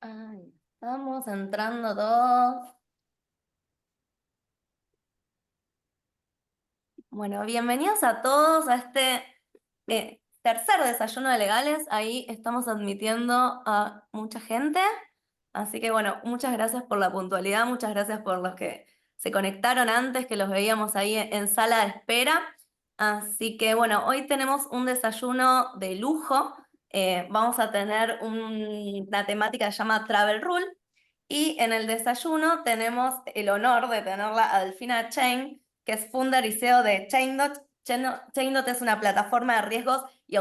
Ay, estamos entrando todos. Bueno, bienvenidos a todos a este tercer desayuno de legales. Ahí estamos admitiendo a mucha gente. Así que bueno, muchas gracias por la puntualidad, muchas gracias por los que se conectaron antes, que los veíamos ahí en sala de espera. Así que bueno, hoy tenemos un desayuno de lujo. Vamos a tener una temática que se llama Travel Rule. Y en el desayuno tenemos el honor de tenerla a Delfina Chain, que es founder y CEO de Chaindot. Chaindot es una plataforma de riesgos y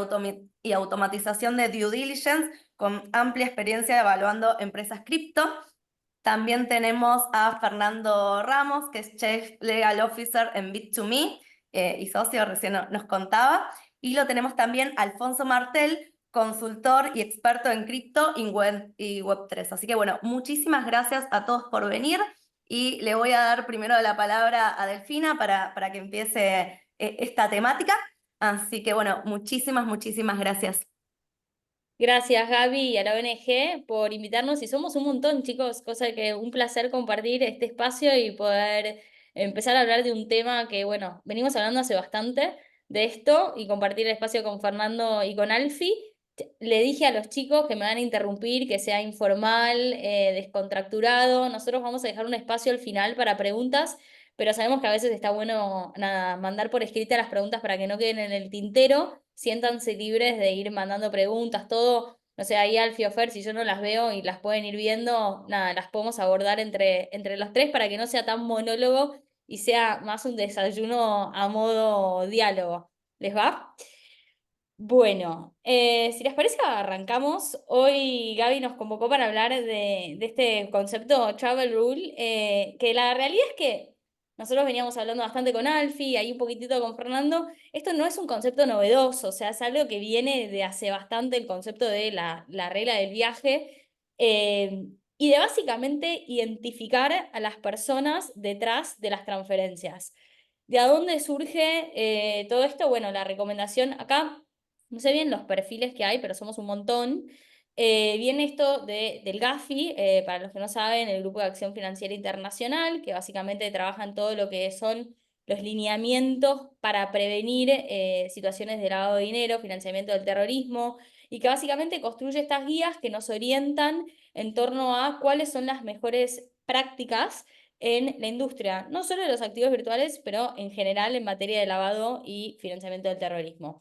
automatización de due diligence con amplia experiencia evaluando empresas cripto. También tenemos a Fernando Ramos, que es Chief Legal Officer en Bit2Me y socio, recién nos contaba. Y lo tenemos también a Alfonso Martel, consultor y experto en cripto y Web3. Así que bueno, muchísimas gracias a todos por venir y le voy a dar primero la palabra a Delfina para que empiece esta temática. Así que bueno, muchísimas gracias. Gracias, Gaby, y a la ONG por invitarnos. Y somos un montón, chicos, cosa que un placer compartir este espacio y poder empezar a hablar de un tema que, bueno, venimos hablando hace bastante de esto y compartir el espacio con Fernando y con Alfie. Le dije a los chicos que me van a interrumpir, que sea informal, descontracturado. Nosotros vamos a dejar un espacio al final para preguntas, pero sabemos que a veces está bueno, nada, mandar por escrita las preguntas para que no queden en el tintero. Siéntanse libres de ir mandando preguntas, todo, no sé, ahí Alfie o Fer, si yo no las veo y las pueden ir viendo, nada, las podemos abordar entre los tres para que no sea tan monólogo y sea más un desayuno a modo diálogo. ¿Les va? Bueno, si les parece, arrancamos. Hoy Gaby nos convocó para hablar de este concepto Travel Rule, que la realidad es que nosotros veníamos hablando bastante con Alfie, ahí un poquitito con Fernando. Esto no es un concepto novedoso, o sea, es algo que viene de hace bastante el concepto de la regla del viaje, y de básicamente identificar a las personas detrás de las transferencias. ¿De a dónde surge todo esto? Bueno, la recomendación acá, no sé bien los perfiles que hay, pero somos un montón. Viene esto del GAFI, para los que no saben, el Grupo de Acción Financiera Internacional, que básicamente trabaja en todo lo que son los lineamientos para prevenir situaciones de lavado de dinero, financiamiento del terrorismo, y que básicamente construye estas guías que nos orientan en torno a cuáles son las mejores prácticas en la industria, no solo de los activos virtuales, pero en general en materia de lavado y financiamiento del terrorismo.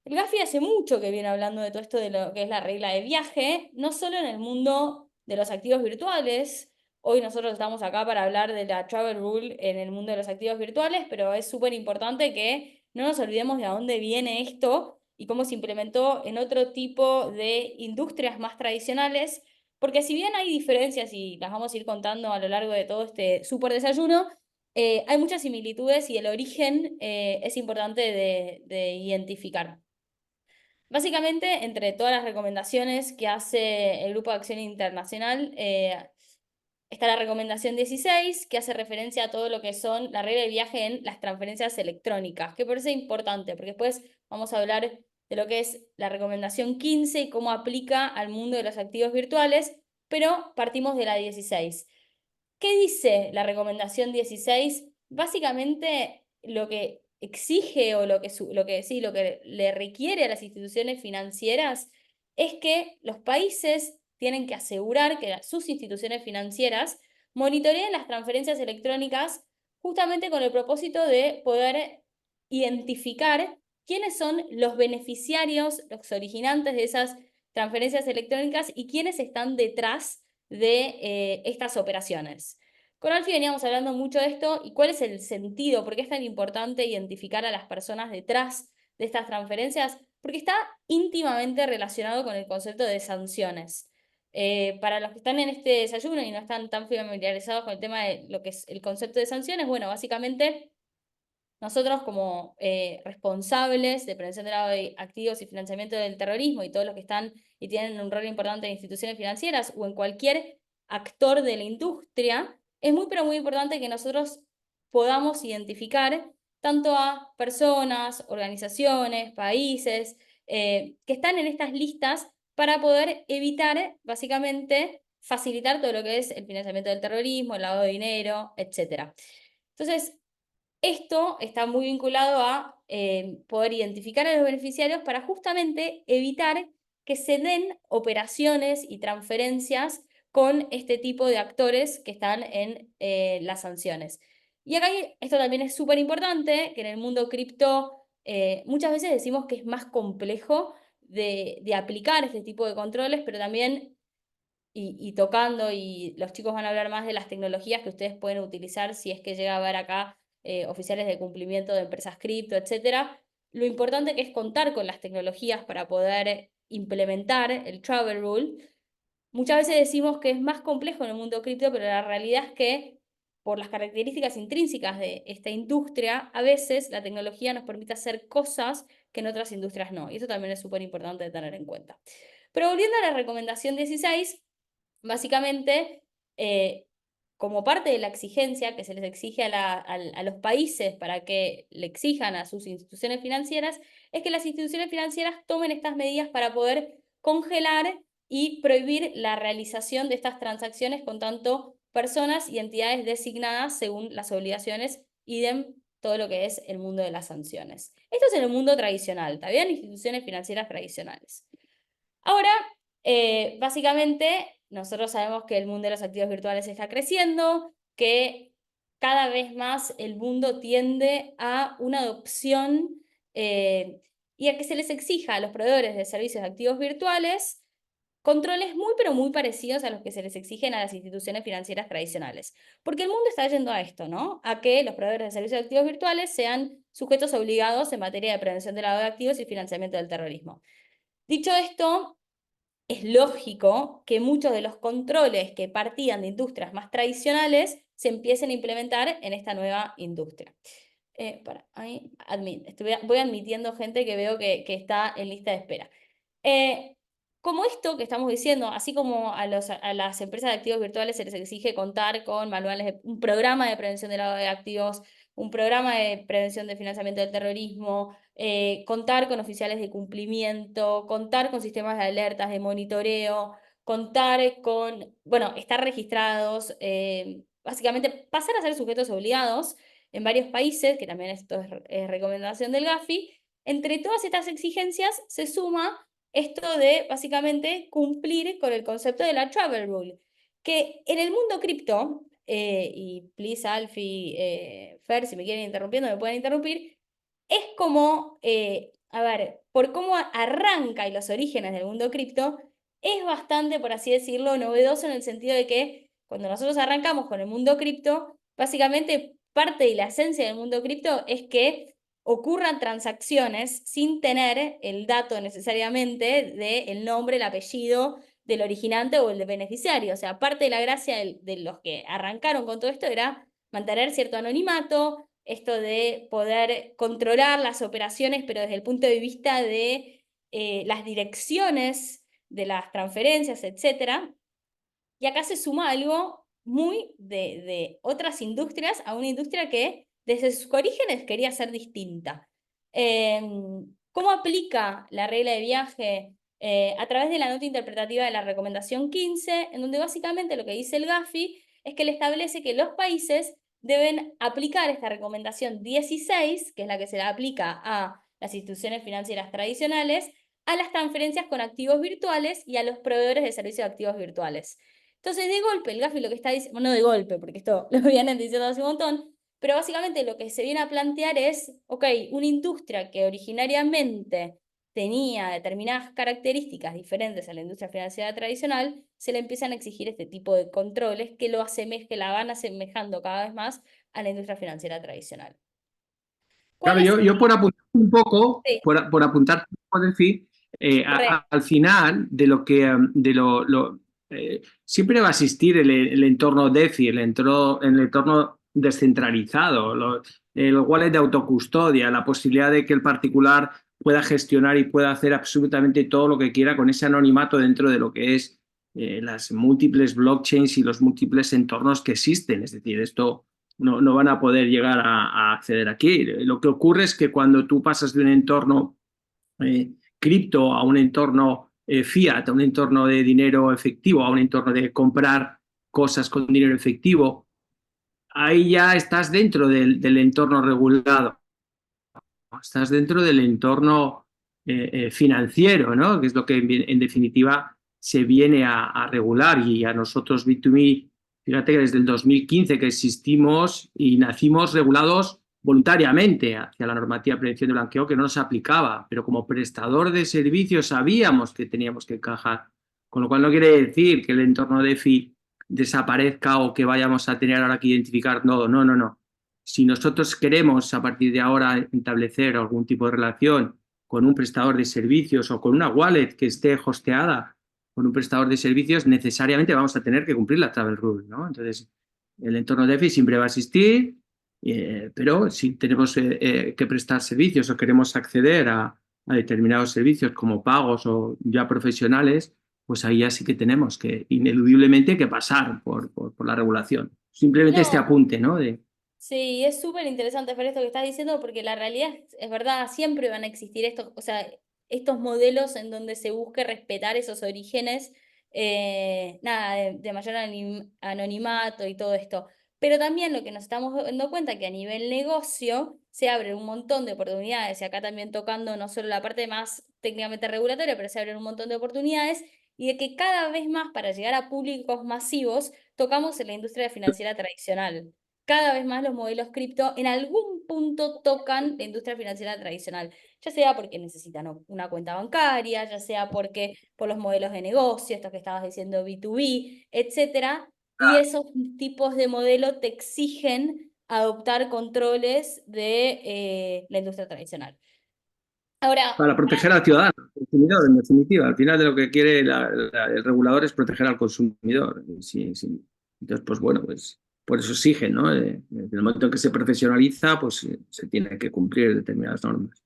El Gafi hace mucho que viene hablando de todo esto de lo que es la regla de viaje, no solo en el mundo de los activos virtuales. Hoy nosotros estamos acá para hablar de la Travel Rule en el mundo de los activos virtuales, pero es súper importante que no nos olvidemos de a dónde viene esto y cómo se implementó en otro tipo de industrias más tradicionales, porque si bien hay diferencias y las vamos a ir contando a lo largo de todo este súper desayuno, hay muchas similitudes y el origen es importante de identificar. Básicamente, entre todas las recomendaciones que hace el Grupo de Acción Internacional, está la recomendación 16, que hace referencia a todo lo que son la regla de viaje en las transferencias electrónicas, que parece importante, porque después vamos a hablar de lo que es la recomendación 15 y cómo aplica al mundo de los activos virtuales, pero partimos de la 16. ¿Qué dice la recomendación 16? Básicamente lo que exige o lo que le requiere a las instituciones financieras es que los países tienen que asegurar que sus instituciones financieras monitoreen las transferencias electrónicas justamente con el propósito de poder identificar quiénes son los beneficiarios, los originantes de esas transferencias electrónicas y quiénes están detrás de estas operaciones. Con Alfie veníamos hablando mucho de esto y cuál es el sentido, por qué es tan importante identificar a las personas detrás de estas transferencias, porque está íntimamente relacionado con el concepto de sanciones. Para los que están en este desayuno y no están tan familiarizados con el tema de lo que es el concepto de sanciones, bueno, básicamente nosotros como responsables de prevención de lavado de activos y financiamiento del terrorismo y todos los que están y tienen un rol importante en instituciones financieras o en cualquier actor de la industria, es muy pero muy importante que nosotros podamos identificar tanto a personas, organizaciones, países que están en estas listas para poder evitar, básicamente, facilitar todo lo que es el financiamiento del terrorismo, el lavado de dinero, etc. Entonces, esto está muy vinculado a poder identificar a los beneficiarios para justamente evitar que se den operaciones y transferencias con este tipo de actores que están en las sanciones. Y acá esto también es súper importante, que en el mundo cripto muchas veces decimos que es más complejo de aplicar este tipo de controles, pero también y tocando, y los chicos van a hablar más de las tecnologías que ustedes pueden utilizar si es que llega a haber acá oficiales de cumplimiento de empresas cripto, etcétera. Lo importante que es contar con las tecnologías para poder implementar el Travel Rule. Muchas veces decimos que es más complejo en el mundo cripto, pero la realidad es que por las características intrínsecas de esta industria, a veces la tecnología nos permite hacer cosas que en otras industrias no. Y eso también es súper importante de tener en cuenta. Pero volviendo a la recomendación 16, básicamente, como parte de la exigencia que se les exige a los países para que le exijan a sus instituciones financieras, es que las instituciones financieras tomen estas medidas para poder congelar y prohibir la realización de estas transacciones con tanto personas y entidades designadas según las obligaciones, idem todo lo que es el mundo de las sanciones. Esto es en el mundo tradicional, ¿está bien? Instituciones financieras tradicionales. Ahora, básicamente, nosotros sabemos que el mundo de los activos virtuales está creciendo, que cada vez más el mundo tiende a una adopción y a que se les exija a los proveedores de servicios de activos virtuales controles muy, pero muy parecidos a los que se les exigen a las instituciones financieras tradicionales. Porque el mundo está yendo a esto, ¿no? A que los proveedores de servicios de activos virtuales sean sujetos obligados en materia de prevención del lavado de activos y financiamiento del terrorismo. Dicho esto, es lógico que muchos de los controles que partían de industrias más tradicionales se empiecen a implementar en esta nueva industria. Voy admitiendo gente que veo que está en lista de espera. Como esto que estamos diciendo, así como a las empresas de activos virtuales se les exige contar con manuales, un programa de prevención del lavado de activos, un programa de prevención de financiamiento del terrorismo, contar con oficiales de cumplimiento, contar con sistemas de alertas, de monitoreo, contar con, bueno, estar registrados, básicamente pasar a ser sujetos obligados en varios países, que también esto es recomendación del Gafi. Entre todas estas exigencias se suma esto de básicamente cumplir con el concepto de la Travel Rule, que en el mundo cripto, y please Alfie, Fer, si me quieren interrumpiendo, me pueden interrumpir, es como, a ver, por cómo arranca y los orígenes del mundo cripto, es bastante, por así decirlo, novedoso en el sentido de que cuando nosotros arrancamos con el mundo cripto, básicamente parte de la esencia del mundo cripto es que ocurran transacciones sin tener el dato necesariamente del nombre, el apellido del originante o el del beneficiario. O sea, parte de la gracia de los que arrancaron con todo esto era mantener cierto anonimato, esto de poder controlar las operaciones, pero desde el punto de vista de las direcciones de las transferencias, etc. Y acá se suma algo muy de otras industrias a una industria que desde sus orígenes quería ser distinta. ¿Cómo aplica la regla de viaje? A través de la nota interpretativa de la recomendación 15, en donde básicamente lo que dice el Gafi es que le establece que los países deben aplicar esta recomendación 16, que es la que se la aplica a las instituciones financieras tradicionales, a las transferencias con activos virtuales y a los proveedores de servicios de activos virtuales. Entonces, de golpe, el Gafi lo que está diciendo, no de golpe, porque esto lo vienen diciendo hace un montón, pero básicamente lo que se viene a plantear es, ok, una industria que originariamente tenía determinadas características diferentes a la industria financiera tradicional, se le empiezan a exigir este tipo de controles que que la van asemejando cada vez más a la industria financiera tradicional. Claro, ¿Cuáles? yo por apuntar un poco, Sí, por apuntar un poco, decir, re. al final de lo que siempre va a existir el entorno DeFi, el entorno descentralizado, el wallet de autocustodia, la posibilidad de que el particular pueda gestionar y pueda hacer absolutamente todo lo que quiera con ese anonimato dentro de lo que es las múltiples blockchains y los múltiples entornos que existen. Es decir, esto no van a poder llegar a acceder aquí. Lo que ocurre es que cuando tú pasas de un entorno cripto a un entorno fiat, a un entorno de dinero efectivo, a un entorno de comprar cosas con dinero efectivo, ahí ya estás dentro del entorno regulado, estás dentro del entorno financiero, ¿no? Que es lo que en definitiva se viene a regular. Y a nosotros B2Me, fíjate que desde el 2015 que existimos y nacimos regulados voluntariamente hacia la normativa de prevención de blanqueo, que no nos aplicaba, pero como prestador de servicios sabíamos que teníamos que encajar, con lo cual no quiere decir que el entorno DeFi desaparezca o que vayamos a tener ahora que identificar, no, no, no, no. Si nosotros queremos a partir de ahora establecer algún tipo de relación con un prestador de servicios o con una wallet que esté hosteada con un prestador de servicios, necesariamente vamos a tener que cumplir la Travel Rule, ¿no? Entonces, el entorno DeFi siempre va a existir, pero si tenemos que prestar servicios o queremos acceder a determinados servicios como pagos o ya profesionales, pues ahí ya sí que tenemos que ineludiblemente que pasar por la regulación. Simplemente este No, apunte, ¿no? De, sí, es súper interesante ver esto que estás diciendo porque la realidad es verdad, siempre van a existir estos, o sea, estos modelos en donde se busque respetar esos orígenes, nada, de mayor anonimato y todo esto. Pero también lo que nos estamos dando cuenta que a nivel negocio se abren un montón de oportunidades, y acá también tocando no solo la parte más técnicamente regulatoria, pero se abren un montón de oportunidades y de que cada vez más para llegar a públicos masivos tocamos en la industria financiera tradicional. Cada vez más los modelos cripto en algún punto tocan la industria financiera tradicional, ya sea porque necesitan una cuenta bancaria, ya sea porque por los modelos de negocio, esto que estabas diciendo B2B, etcétera, y esos tipos de modelo te exigen adoptar controles de la industria tradicional. Ahora, para proteger al ciudadano, al consumidor, en definitiva. Al final de lo que quiere el regulador es proteger al consumidor. Sí, sí. Entonces, pues bueno, pues por eso exigen, ¿no? En el momento en que se profesionaliza, pues se tienen que cumplir determinadas normas.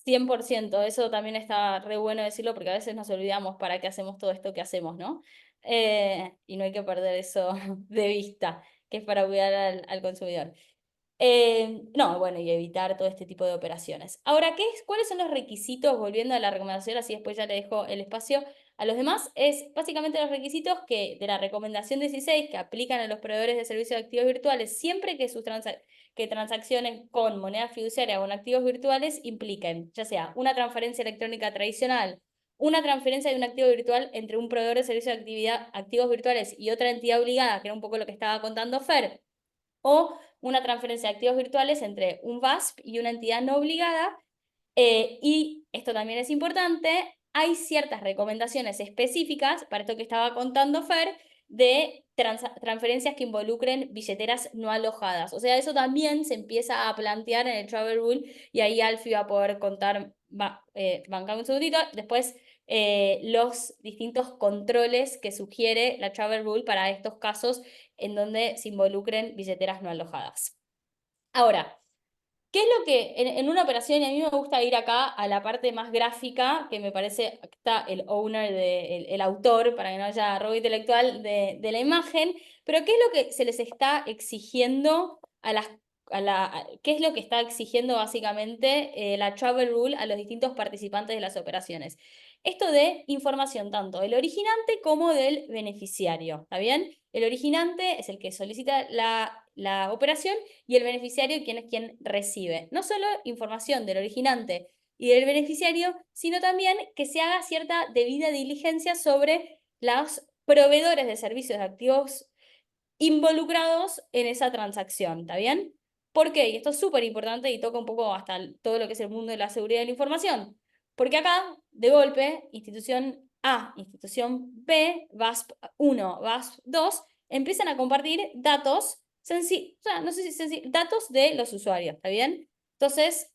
100%, eso también está re bueno decirlo porque a veces nos olvidamos para qué hacemos todo esto que hacemos, ¿no? Y no hay que perder eso de vista, que es para cuidar al consumidor. No, bueno, y evitar todo este tipo de operaciones. Ahora, ¿cuáles son los requisitos? Volviendo a la recomendación, así después ya le dejo el espacio a los demás. Es básicamente los requisitos de la recomendación 16 que aplican a los proveedores de servicios de activos virtuales siempre que que transacciones con moneda fiduciaria o en activos virtuales impliquen, ya sea una transferencia electrónica tradicional, una transferencia de un activo virtual entre un proveedor de servicios de activos virtuales y otra entidad obligada, que era un poco lo que estaba contando Fer, o una transferencia de activos virtuales entre un VASP y una entidad no obligada. Y esto también es importante, hay ciertas recomendaciones específicas, para esto que estaba contando Fer, de transferencias que involucren billeteras no alojadas. O sea, eso también se empieza a plantear en el Travel Rule y ahí Alfie va a poder contar, bancame un segundito, después los distintos controles que sugiere la Travel Rule para estos casos en donde se involucren billeteras no alojadas. Ahora, ¿qué es lo que en una operación, y a mí me gusta ir acá a la parte más gráfica, que me parece que está el owner, el autor, para que no haya robo intelectual de la imagen, pero qué es lo que se les está exigiendo qué es lo que está exigiendo básicamente la Travel Rule a los distintos participantes de las operaciones? Esto de información tanto del originante como del beneficiario, ¿está bien? El originante es el que solicita la operación y el beneficiario es quien recibe. No solo información del originante y del beneficiario, sino también que se haga cierta debida diligencia sobre los proveedores de servicios de activos involucrados en esa transacción, ¿está bien? ¿Por qué? Y esto es súper importante y toca un poco hasta todo lo que es el mundo de la seguridad de la información. Porque acá, de golpe, institución A, institución B, VASP 1, VASP 2, empiezan a compartir datos, o sea, no sé si datos de los usuarios, ¿está bien? Entonces,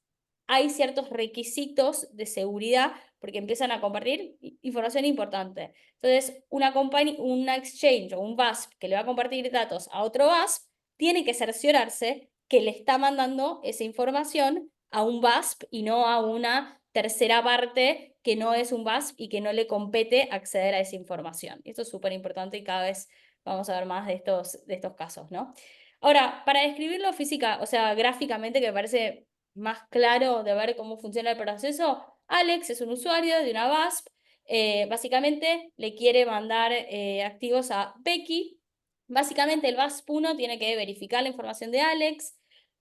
hay ciertos requisitos de seguridad porque empiezan a compartir información importante. Entonces, una exchange o un VASP que le va a compartir datos a otro VASP tiene que cerciorarse que le está mandando esa información a un VASP y no a una tercera parte que no es un VASP y que no le compete acceder a esa información. Esto es súper importante y cada vez vamos a ver más de estos casos, ¿no? Ahora, para describirlo gráficamente, que me parece más claro de ver cómo funciona el proceso, Alex es un usuario de una VASP, básicamente le quiere mandar activos a Becky. Básicamente el VASP1 tiene que verificar la información de Alex,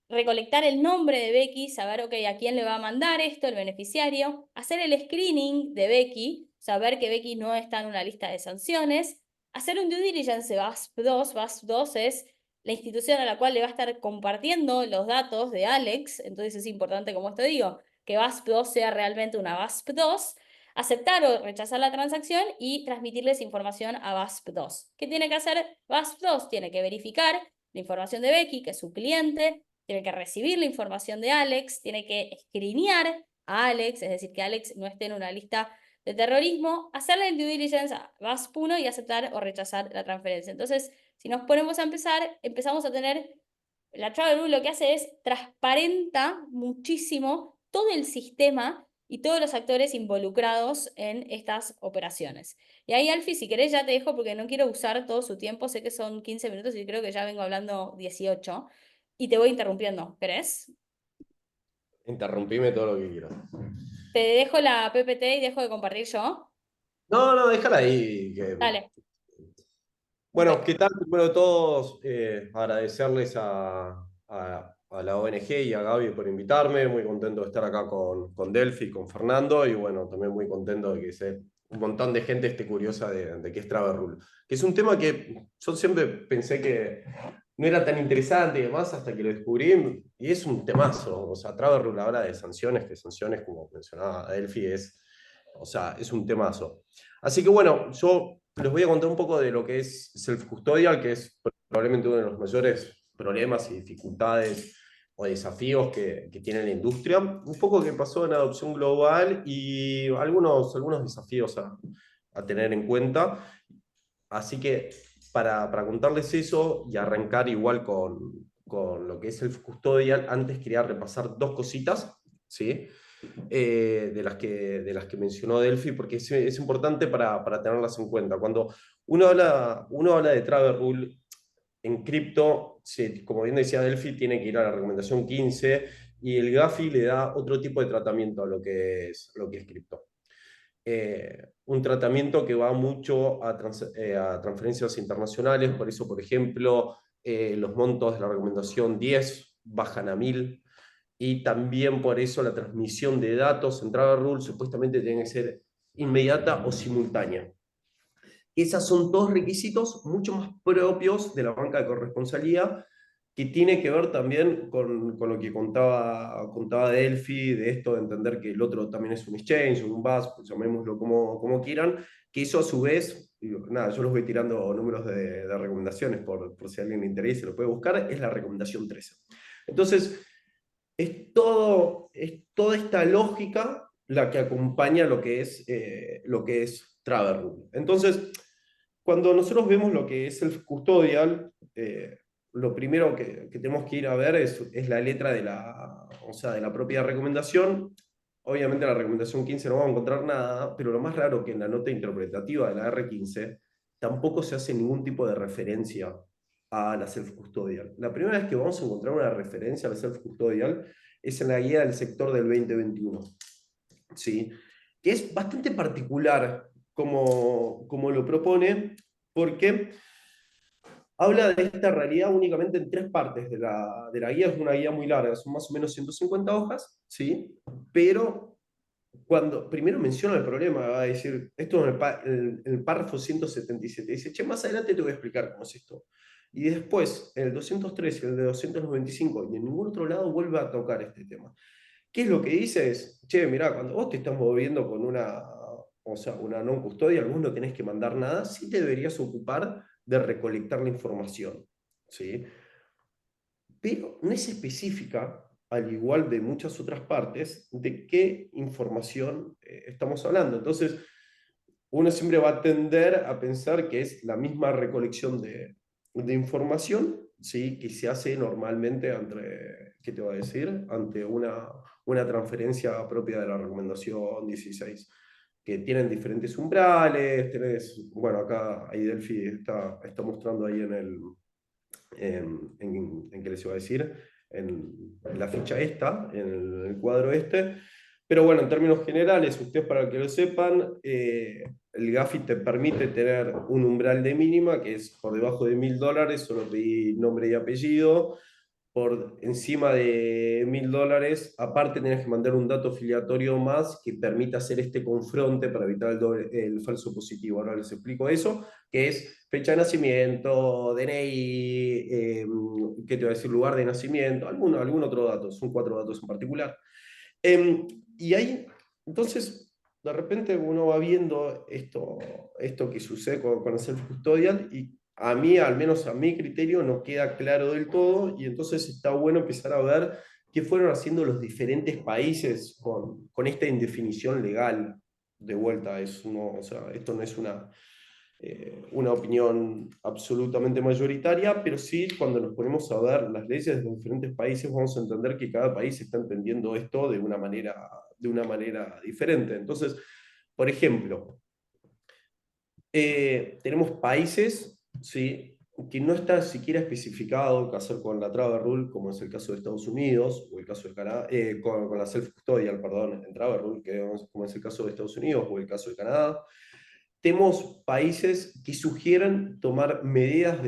recolectar el nombre de Becky, saber, ok, a quién le va a mandar esto, el beneficiario, hacer el screening de Becky, saber que Becky no está en una lista de sanciones, hacer un due diligence de VASP2. VASP2 es la institución a la cual le va a estar compartiendo los datos de Alex, entonces es importante, como esto digo, que VASP2 sea realmente una VASP2, aceptar o rechazar la transacción y transmitirles información a VASP2. ¿Qué tiene que hacer VASP2? Tiene que verificar la información de Becky, que es su cliente, tiene que recibir la información de Alex, tiene que screenear a Alex, es decir, que Alex no esté en una lista de terrorismo, hacerle el due diligence a VASP1 y aceptar o rechazar la transferencia. Entonces, si nos ponemos a empezamos a tener, la Travel Rule lo que hace es transparenta muchísimo todo el sistema y todos los actores involucrados en estas operaciones. Y ahí, Alfie, si querés ya te dejo porque no quiero usar todo su tiempo, sé que son 15 minutos y creo que ya vengo hablando 18 y te voy interrumpiendo, ¿querés? Interrumpime todo lo que quieras. Te dejo la PPT y dejo de compartir yo. No, no, déjala ahí. Dale. Bueno, Ok. ¿qué tal? Primero de todos, agradecerles a la ONG y a Gaby por invitarme. Muy contento de estar acá con Delphi, con Fernando. Y bueno, también muy contento de que un montón de gente esté curiosa de qué es Travel Rule. Que es un tema que yo siempre pensé que no era tan interesante y demás hasta que lo descubrí. Y es un temazo. O sea, Travel Rule habla de sanciones, que sanciones, como mencionaba Delphi, o sea, es un temazo. Así que bueno, yo les voy a contar un poco de lo que es self-custodial, que es probablemente uno de los mayores problemas y dificultades o desafíos que tiene la industria. Un poco qué pasó en adopción global y algunos desafíos a tener en cuenta. Así que para contarles eso y arrancar igual con lo que es self-custodial, antes quería repasar dos cositas, ¿sí? De las que mencionó Delphi, porque es importante para tenerlas en cuenta. Cuando uno habla de Travel Rule en cripto, como bien decía Delphi, tiene que ir a la recomendación 15 y el Gafi le da otro tipo de tratamiento a lo que es cripto. Un tratamiento que va mucho a transferencias internacionales, por eso, por ejemplo, los montos de la recomendación 10 bajan a 1000, y también por eso la transmisión de datos en Travel Rule supuestamente tiene que ser inmediata o simultánea. Esos son dos requisitos mucho más propios de la banca de corresponsalía, que tiene que ver también con lo que contaba Delphi, de esto de entender que el otro también es un exchange, un bus, pues llamémoslo como quieran, que eso a su vez, nada, yo los voy tirando números de recomendaciones por si a alguien le interesa y lo puede buscar, es la recomendación 13. Entonces, es toda esta lógica la que acompaña lo que es Travel Rule. Entonces, cuando nosotros vemos lo que es el custodial, lo primero que tenemos que ir a ver es la letra o sea, de la propia recomendación. Obviamente en la recomendación 15 no vamos a encontrar nada, pero lo más raro que en la nota interpretativa de la R15 tampoco se hace ningún tipo de referencia a la self-custodial. La primera vez que vamos a encontrar una referencia a la self-custodial es en la guía del sector del 2021, ¿sí? Que es bastante particular como lo propone, porque habla de esta realidad únicamente en tres partes de la guía. Es una guía muy larga, son más o menos 150 hojas, ¿sí? Pero cuando primero menciona el problema, va a decir, esto en el párrafo 177, dice, che, más adelante te voy a explicar cómo es esto. Y después, en el 203 y el de 295, y en ningún otro lado vuelve a tocar este tema. ¿Qué es lo que dice? Es, che, mirá, cuando vos te estás moviendo con o sea, una non custodia, vos no tenés que mandar nada, sí te deberías ocupar de recolectar la información, ¿sí? Pero no es específica, al igual de muchas otras partes, de qué información estamos hablando. Entonces, uno siempre va a tender a pensar que es la misma recolección de información, ¿sí? Que se hace normalmente ¿qué te va a decir? Ante una transferencia propia de la recomendación 16, que tienen diferentes umbrales. Bueno, acá ahí Delphi está mostrando ahí en qué les iba a decir, en la ficha esta, en el cuadro este, Pero bueno, en términos generales, ustedes para que lo sepan, el Gafi te permite tener un umbral de mínima que es por debajo de $1000, solo pedí nombre y apellido. Por encima de $1000, aparte tenés que mandar un dato filiatorio más que permita hacer este confronte para evitar el falso positivo. Ahora les explico eso, que es fecha de nacimiento, DNI, ¿qué te voy a decir? Lugar de nacimiento, algún otro dato, son 4 datos en particular. Y ahí, entonces, de repente uno va viendo esto que sucede con el self-custodial y a mí, al menos a mi criterio, no queda claro del todo y entonces está bueno empezar a ver qué fueron haciendo los diferentes países con esta indefinición legal. De vuelta, o sea, esto no es una opinión absolutamente mayoritaria, pero sí cuando nos ponemos a ver las leyes de los diferentes países vamos a entender que cada país está entendiendo esto de una manera diferente. Entonces, por ejemplo, tenemos países, ¿sí?, que no está siquiera especificado qué hacer con la Travel Rule, como es el caso de Estados Unidos, o el caso de Canadá, con la Self-Custodial, perdón, en Travel Rule, como es el caso de Estados Unidos o el caso de Canadá. Tenemos países que sugieren tomar medidas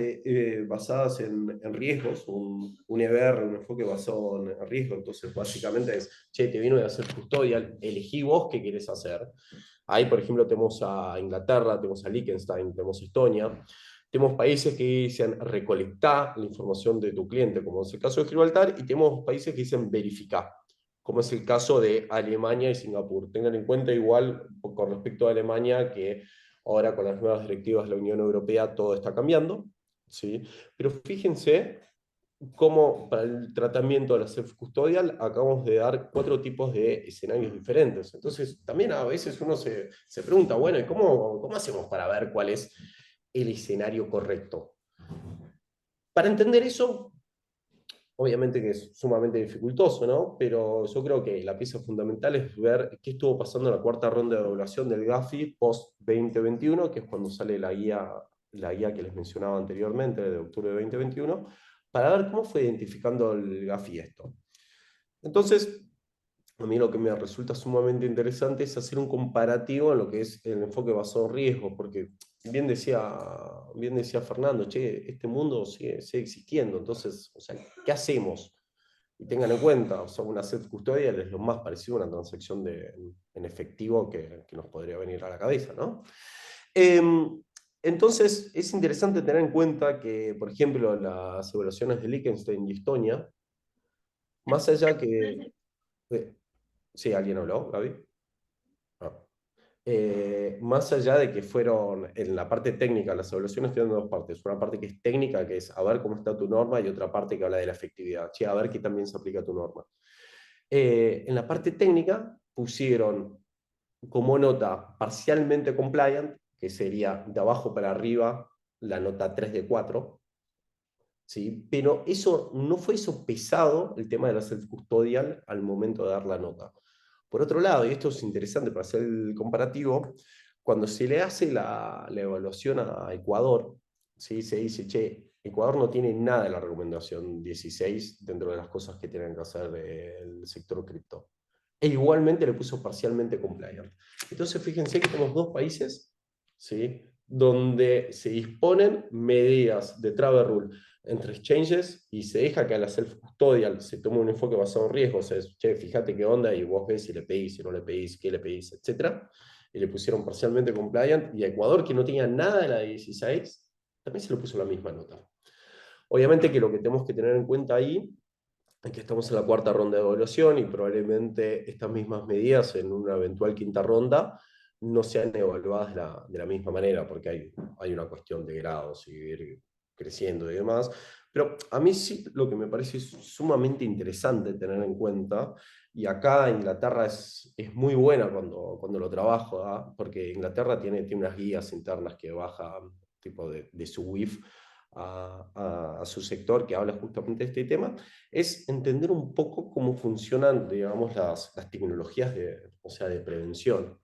basadas en riesgos, un EBR, un enfoque basado en riesgo. Entonces, básicamente es, che, te vino de hacer custodial, elegí vos qué querés hacer. Ahí, por ejemplo, tenemos a Inglaterra, tenemos a Liechtenstein, tenemos a Estonia. Tenemos países que dicen recolectar la información de tu cliente, como es el caso de Gibraltar, y tenemos países que dicen verificar, como es el caso de Alemania y Singapur. Tengan en cuenta igual, con respecto a Alemania, que ahora con las nuevas directivas de la Unión Europea todo está cambiando, ¿sí? Pero fíjense cómo para el tratamiento de la self-custodial acabamos de dar 4 tipos de escenarios diferentes. Entonces también a veces uno se pregunta, bueno, ¿y cómo hacemos para ver cuál es el escenario correcto? Para entender eso, obviamente que es sumamente dificultoso, ¿no? Pero yo creo que la pieza fundamental es ver qué estuvo pasando en la 4ª ronda de evaluación del Gafi post-2021, que es cuando sale la guía que les mencionaba anteriormente, de octubre de 2021, para ver cómo fue identificando el Gafi esto. Entonces, a mí lo que me resulta sumamente interesante es hacer un comparativo en lo que es el enfoque basado en riesgo, porque bien decía Fernando, che, este mundo sigue existiendo, entonces, o sea, ¿qué hacemos? Y tengan en cuenta, o sea, una self-custodial es lo más parecido a una transacción en efectivo que nos podría venir a la cabeza, ¿no? Entonces, es interesante tener en cuenta que, por ejemplo, las evaluaciones de Liechtenstein y Estonia, más allá que... ¿Sí, alguien habló, Gaby? Ah. Más allá de que fueron en la parte técnica, las evaluaciones tienen 2 partes. Una parte que es técnica, que es a ver cómo está tu norma, y otra parte que habla de la efectividad, che, a ver qué también se aplica a tu norma. En la parte técnica pusieron como nota parcialmente compliant, que sería de abajo para arriba la nota 3 de 4, ¿sí? Pero eso no fue eso pesado, el tema de la self-custodial, al momento de dar la nota. Por otro lado, y esto es interesante para hacer el comparativo, cuando se le hace la evaluación a Ecuador, ¿sí?, se dice, che, Ecuador no tiene nada de la recomendación 16 dentro de las cosas que tienen que hacer del sector cripto. E igualmente le puso parcialmente compliant. Entonces fíjense que tenemos 2 países, ¿sí?, donde se disponen medidas de travel rule entre exchanges y se deja que a la self-custodial se tome un enfoque basado en riesgos. O sea, che, fíjate qué onda y vos ves si le pedís, si no le pedís, qué le pedís, etc. Y le pusieron parcialmente compliant, y a Ecuador, que no tenía nada de la 16, también se le puso la misma nota. Obviamente que lo que tenemos que tener en cuenta ahí es que estamos en la 4ª ronda de evaluación y probablemente estas mismas medidas en una eventual 5ª ronda no sean evaluadas de la misma manera, porque hay una cuestión de grados y ir creciendo y demás. Pero a mí sí lo que me parece sumamente interesante tener en cuenta, y acá Inglaterra es muy buena cuando lo trabajo, ¿ah? Porque Inglaterra tiene unas guías internas que bajan tipo de su WIF a su sector, que habla justamente de este tema, es entender un poco cómo funcionan, digamos, las tecnologías de prevención.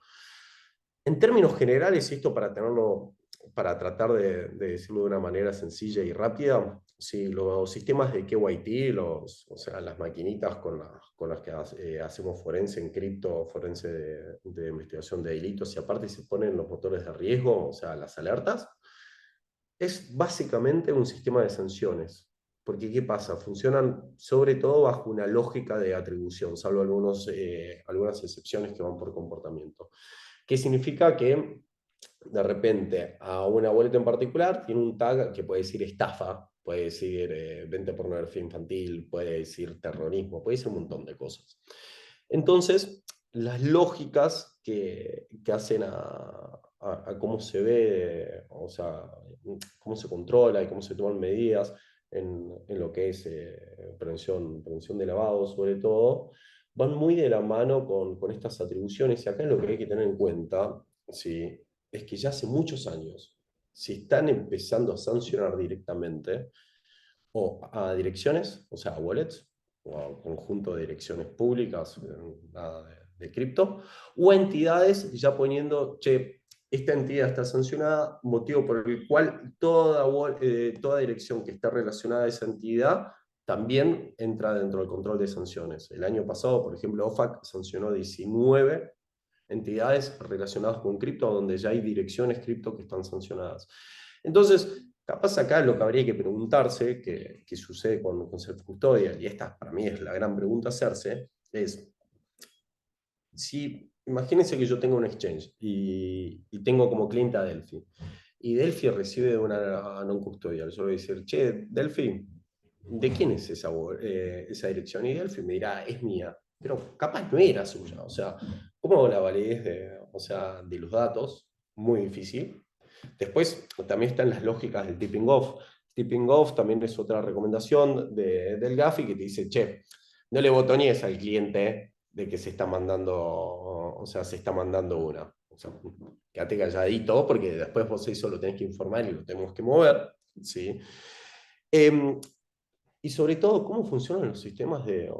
En términos generales, esto para tenerlo para tratar de decirlo de una manera sencilla y rápida, sí, los sistemas de KYT, o sea, las maquinitas con las que hacemos forense en cripto, forense de investigación de delitos, y aparte se ponen los motores de riesgo, o sea, las alertas, es básicamente un sistema de sanciones. Porque, ¿qué pasa? Funcionan sobre todo bajo una lógica de atribución, salvo algunas excepciones que van por comportamiento. ¿Qué significa? Que de repente a una wallet en particular tiene un tag que puede decir estafa, puede decir venta de pornografía infantil, puede decir terrorismo, puede decir un montón de cosas. Entonces, las lógicas que hacen a cómo se ve, o sea, cómo se controla y cómo se toman medidas en lo que es prevención de lavado, sobre todo, van muy de la mano con estas atribuciones. Y acá lo que hay que tener en cuenta, ¿sí?, es que ya hace muchos años se están empezando a sancionar directamente o a direcciones, o sea, a wallets, o a un conjunto de direcciones públicas, nada de cripto, o a entidades ya poniendo, che, esta entidad está sancionada, motivo por el cual toda dirección que está relacionada a esa entidad también entra dentro del control de sanciones. El año pasado, por ejemplo, OFAC sancionó 19 entidades relacionadas con cripto, donde ya hay direcciones cripto que están sancionadas. Entonces, capaz acá lo que habría que preguntarse, que sucede con self-custodial, y esta para mí es la gran pregunta a hacerse, es, si, imagínense que yo tengo un exchange y tengo como cliente a Delphi, y Delphi recibe una non-custodial, yo le voy a decir, che, Delphi, ¿de quién es esa dirección? Y Delphi me dirá, es mía, pero capaz no era suya, o sea, ¿cómo hago la validez de los datos? Muy difícil. Después también están las lógicas del tipping off. Tipping off también es otra recomendación del GAFI que te dice, che, no le botonees al cliente de que se está mandando, o sea, se está mandando una. O sea, quédate calladito porque después vos eso lo tenés que informar y lo tenemos que mover, ¿sí? Y sobre todo, ¿cómo funcionan los sistemas de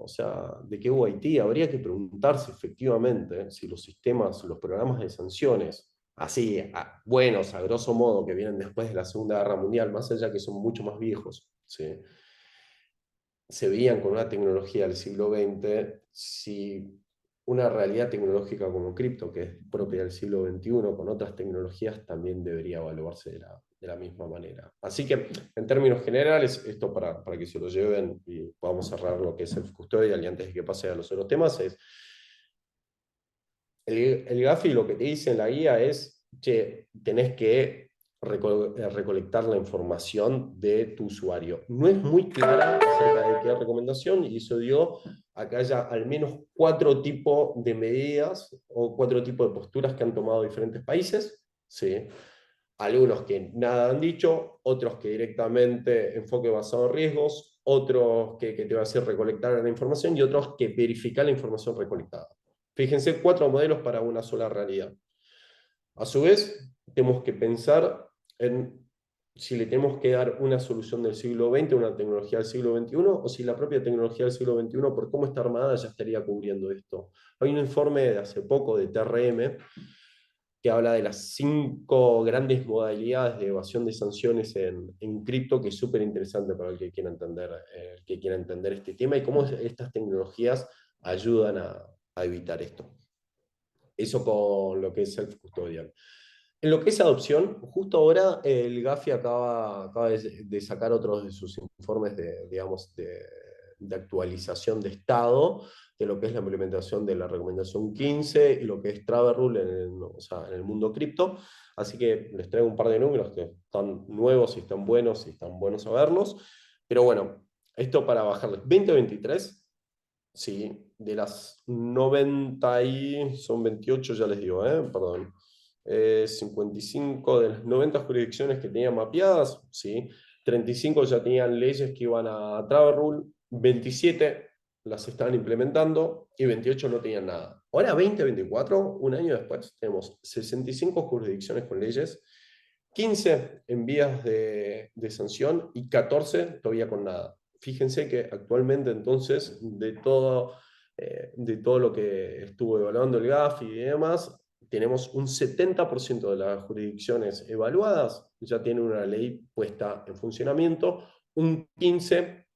KYT? Habría que preguntarse efectivamente si los sistemas, los programas de sanciones, así, buenos, a grosso modo, que vienen después de la Segunda Guerra Mundial, más allá que son mucho más viejos, ¿sí?, se veían con una tecnología del siglo XX, si una realidad tecnológica como cripto, que es propia del siglo XXI, con otras tecnologías, también debería evaluarse de la misma manera. Así que, en términos generales, esto para que se lo lleven y podamos cerrar lo que es el custodial y antes de que pase a los otros temas, es el GAFI lo que te dice en la guía es, che, tenés que recolectar la información de tu usuario. No es muy clara acerca de qué recomendación, y eso dio a que haya al menos 4 tipos de medidas o 4 tipos de posturas que han tomado diferentes países, ¿sí? Algunos que nada han dicho, otros que directamente enfoque basado en riesgos, otros que te va a hacer recolectar la información y otros que verificar la información recolectada. Fíjense, 4 modelos para una sola realidad. A su vez, tenemos que pensar en si le tenemos que dar una solución del siglo XX, una tecnología del siglo XXI, o si la propia tecnología del siglo XXI, por cómo está armada, ya estaría cubriendo esto. Hay un informe de hace poco de TRM que habla de las 5 grandes modalidades de evasión de sanciones en cripto, que es súper interesante para el que quiera entender este tema y cómo estas tecnologías ayudan a evitar esto. Eso con lo que es self-custodial. En lo que es adopción, justo ahora el GAFI acaba de sacar otros de sus informes de actualización de estado de lo que es la implementación de la recomendación 15 y lo que es Travel Rule en el mundo cripto. Así que les traigo un par de números que están nuevos y están buenos a verlos. Pero bueno, esto para bajarles. 2023, sí, de las 90 y son 28, ya les digo, perdón. 55 de las 90 jurisdicciones que tenían mapeadas, ¿sí? 35 ya tenían leyes que iban a Travel Rule, 27 las estaban implementando y 28 no tenían nada. Ahora 2024, un año después, tenemos 65 jurisdicciones con leyes, 15 en vías de sanción y 14 todavía con nada. Fíjense que actualmente entonces de todo lo que estuvo evaluando el GAFI y demás, tenemos un 70% de las jurisdicciones evaluadas ya tienen una ley puesta en funcionamiento, un 15%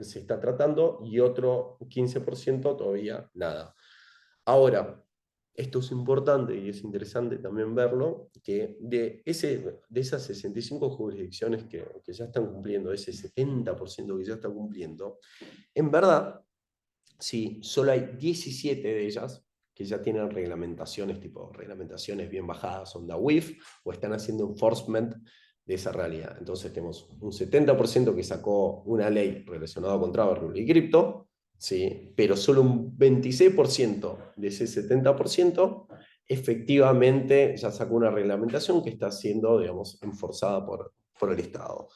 se está tratando y otro 15% todavía nada. Ahora, esto es importante y es interesante también verlo, que de esas 65 jurisdicciones que ya están cumpliendo, ese 70% que ya está cumpliendo, en verdad, sí, solo hay 17 de ellas que ya tienen reglamentaciones, tipo reglamentaciones bien bajadas, onda WIF, o están haciendo enforcement de esa realidad. Entonces tenemos un 70% que sacó una ley relacionada con Travel y cripto, ¿sí? Pero solo un 26% de ese 70% efectivamente ya sacó una reglamentación que está siendo, digamos, enforzada por el Estado.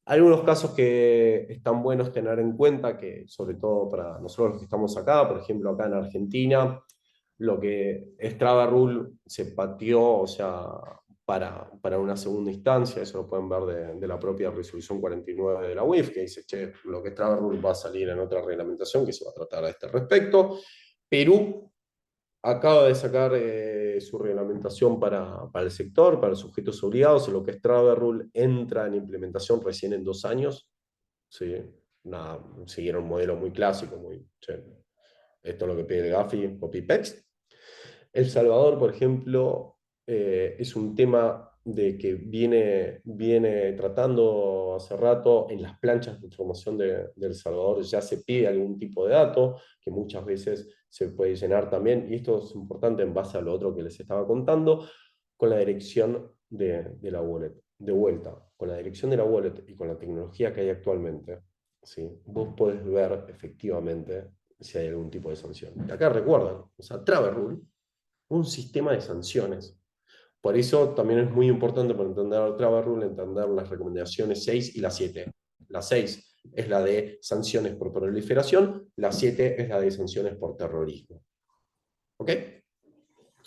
Algunos casos que están buenos tener en cuenta, que sobre todo para nosotros los que estamos acá, por ejemplo acá en Argentina, lo que es Traba Rule se pateó, o sea, para una segunda instancia, eso lo pueden ver de la propia resolución 49 de la UIF, que dice, che, lo que es Traba Rule va a salir en otra reglamentación que se va a tratar a este respecto. Perú acaba de sacar su reglamentación para el sector, para los sujetos obligados, en lo que es Travel Rule entra en implementación recién en 2 años. ¿Sí? Nada, siguieron un modelo muy clásico, muy, che, esto es lo que pide el GAFI, copy-paste. El Salvador, por ejemplo, es un tema de que viene tratando hace rato en las planchas de información de El Salvador, ya se pide algún tipo de dato, que muchas veces se puede llenar también, y esto es importante en base a lo otro que les estaba contando, con la dirección de la wallet. De vuelta, con la dirección de la wallet y con la tecnología que hay actualmente, ¿sí? Vos podés ver efectivamente si hay algún tipo de sanción. Y acá recuerdan, o sea, Travel Rule, un sistema de sanciones. Por eso también es muy importante para entender el Travel Rule, entender las recomendaciones 6 y la 7. La 6 es la de sanciones por proliferación, la 7 es la de sanciones por terrorismo. ¿Ok?